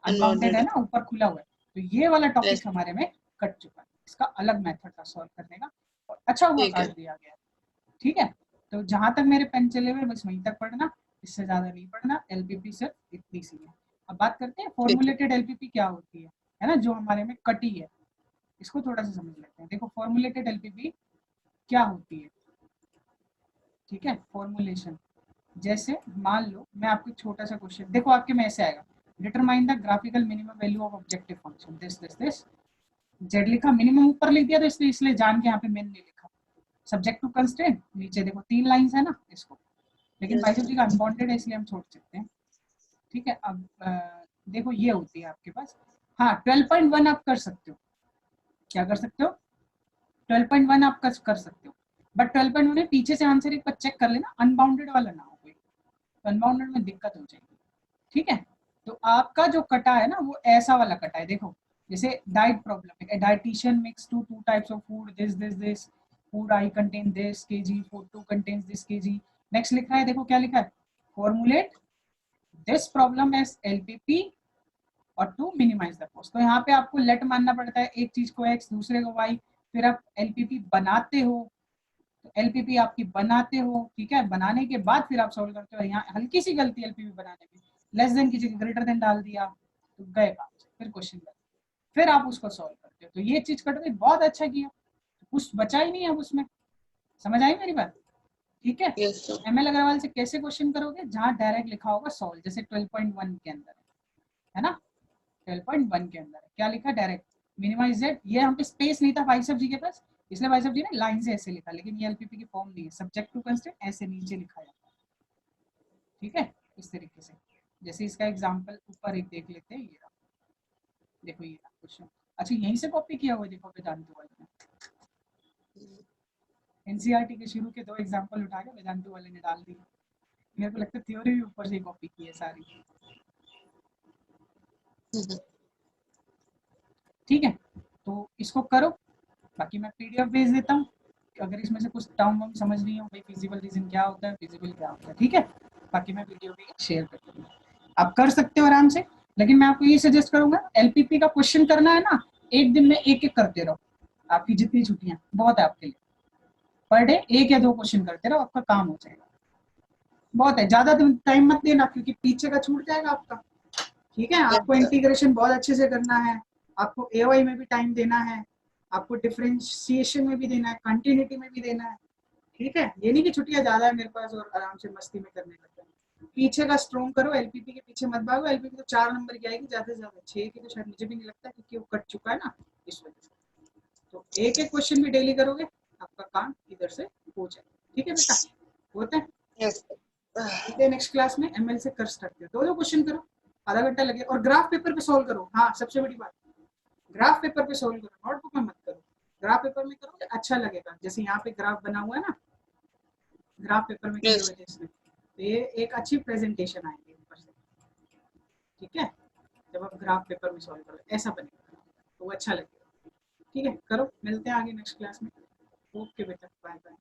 B: अनबाउंडेड
A: है
B: है।
A: ना, ऊपर खुला हुआ है। तो ये वाला
B: यस
A: टॉपिक हमारे में कट चुका है, इसका अलग मेथड था सॉल्व करने का, और अच्छा हुआ
B: ठीक
A: काट
B: है।
A: दिया गया। ठीक है। तो जहां तक मेरे पेन चले हुए बस वहीं तक पढ़ना, इससे ज्यादा नहीं पढ़ना। एलपीपी सिर्फ इतनी सी है। अब बात करते हैं
B: ठीक है।
A: फॉर्मुलेटेड एलपीपी क्या होती है ना, जो हमारे में कटी है, इसको थोड़ा सा समझ लेते हैं। देखो फॉर्मुलेटेड एलपीपी क्या होती है, ठीक है। फॉर्मुलेशन, जैसे मान लो मैं आपको छोटा सा क्वेश्चन, देखो आपके में ऐसे आएगा, determine the graphical minimum value of objective function this. Z लिखा, मिनिमम ऊपर लिख दिया, तो इसलिए जान के यहाँ पे मेन नहीं लिखा। सब्जेक्ट टू कंस्ट्रेंट, नीचे देखो 3 लाइंस है ना इसको, लेकिन
B: यस
A: बाइसेप जी का अनवांटेड है इसलिए हम छोड़ सकते हैं। ठीक है। अब देखो ये होती है आपके पास, हाँ 12.1 आप कर सकते हो। क्या कर सकते हो? 12.1 आप कर सकते हो, बट 12.1 में पीछे से आंसर एक बार चेक कर लेना, अनबाउंडेड वाला ना हो कोई, तो अनबाउंडेड में दिक्कत हो जाएगी। ठीक है। तो आपका जो कटा है ना वो ऐसा वाला कटा है, देखो जैसे डाइट प्रॉब्लम है, dietitian mix two types of food, this food I contain this KG, food two contains this KG. Next लिखा है, देखो क्या लिखा है, formulate this problem as LPP और टू मिनिमाइज द कॉस्ट। तो यहाँ पे आपको लेट मानना पड़ता है, एक चीज को एक्स दूसरे को वाई, फिर आप एलपीपी बनाते हो, तो एलपीपी आपकी बनाते हो, ठीक है, बनाने के बाद फिर आप सॉल्व करते हो। यहाँ हल्की सी गलती एलपीपी बनाने में, लेस देन की जगह ग्रेटर देन डाल दिया, तो गए काम से, फिर क्वेश्चन बन, फिर आप उसको सॉल्व करते हो। तो ये चीज कट गई, बहुत अच्छा किया, कुछ बचा ही नहीं अब उसमें। समझ आई मेरी बात? ठीक है।
B: Yes sir.
A: एमएल अग्रवाल से कैसे क्वेश्चन करोगे? जहां डायरेक्ट लिखा होगा सॉल्व, जैसे 12.1 के अंदर है ना, 12.1 के अंदर क्या लिखा? Direct minimize Z. ये हम पे स्पेस नहीं था भाई साहब जी के पास, इसलिए भाई साहब जी ने लाइन से ऐसे लिखा, लेकिन ये एलपीपी की फॉर्म नहीं है, सब्जेक्ट टू कंस्ट्रेंट ऐसे नीचे लिखा जाता है। ठीक है, इस तरीके से। जैसे इसका एग्जांपल ऊपर एक देख लेते हैं, ये रहा, देखो ये रहा क्वेश्चन। अच्छा यहीं से कॉपी किया हुआ है, देखो वेदांतु वाले ने, एनसीईआरटी के शुरू के 2 एग्जांपल उठा के वेदांतु वाले ने डाल दिए। मेरे को लगता है थ्योरी भी ऊपर से कॉपी की है सारी। ठीक है, तो इसको करो, बाकी मैं पीडीएफ भेज देता हूँ। अगर इसमें से कुछ टर्म हम समझ नहीं हो भाई, फिजिबल रीजन क्या होता है, फिजिबल क्या होता है, ठीक है, बाकी मैं वीडियो भी शेयर कर दूंगा, आप कर सकते हो आराम से। लेकिन मैं आपको ये सजेस्ट करूंगा, एलपीपी का क्वेश्चन करना है ना, एक दिन में एक एक करते रहो, आपकी जितनी छुट्टियां बहुत है आपके लिए, पर डे 1 या 2 क्वेश्चन करते रहो, आपका काम हो जाएगा। बहुत है, ज्यादा टाइम मत देना क्योंकि पीछे का छूट जाएगा आपका। ठीक है,
B: यस
A: आपको
B: सर।
A: इंटीग्रेशन बहुत अच्छे से करना है, आपको एओआई में भी टाइम देना है, आपको डिफरेंशिएशन में भी देना है, कंटिन्यूटी में भी देना है। ठीक है, ये नहीं कि छुट्टियां ज्यादा है मेरे पास और आराम से मस्ती में करने लगता है। पीछे का स्ट्रॉन्ग करो, एलपीपी के पीछे मत भागो। एलपीपी तो 4 नंबर की आएगी ज्यादा से ज्यादा, 6 की तो शायद मुझे भी नहीं लगता क्योंकि वो कट चुका है ना, इस वजह से। तो एक एक क्वेश्चन भी डेली करोगे, आपका काम इधर से हो जाएगा। ठीक है बेटा, होता है।
B: यस
A: ठीक है, नेक्स्ट क्लास में एमएल से कर सकते हो, 2 क्वेश्चन करो, आधा घंटा लगे, और ग्राफ पेपर पे सॉल्व करो। हाँ सबसे बड़ी बात, ग्राफ पेपर पे सॉल्व करो, नोटबुक में मत करो। ग्राफ पेपर में करोगे अच्छा लगेगा, जैसे यहाँ पे ग्राफ बना हुआ है ना, ग्राफ पेपर में किए
B: यस।
A: हुए थे इसमें, तो ये एक अच्छी प्रेजेंटेशन आएगी ऊपर से। ठीक है, जब आप ग्राफ पेपर में सॉल्व करो ऐसा बनेगा, तो वो अच्छा लगेगा। ठीक है, करो, मिलते हैं आगे नेक्स्ट क्लास में। ओके बेटा, बाय बाय।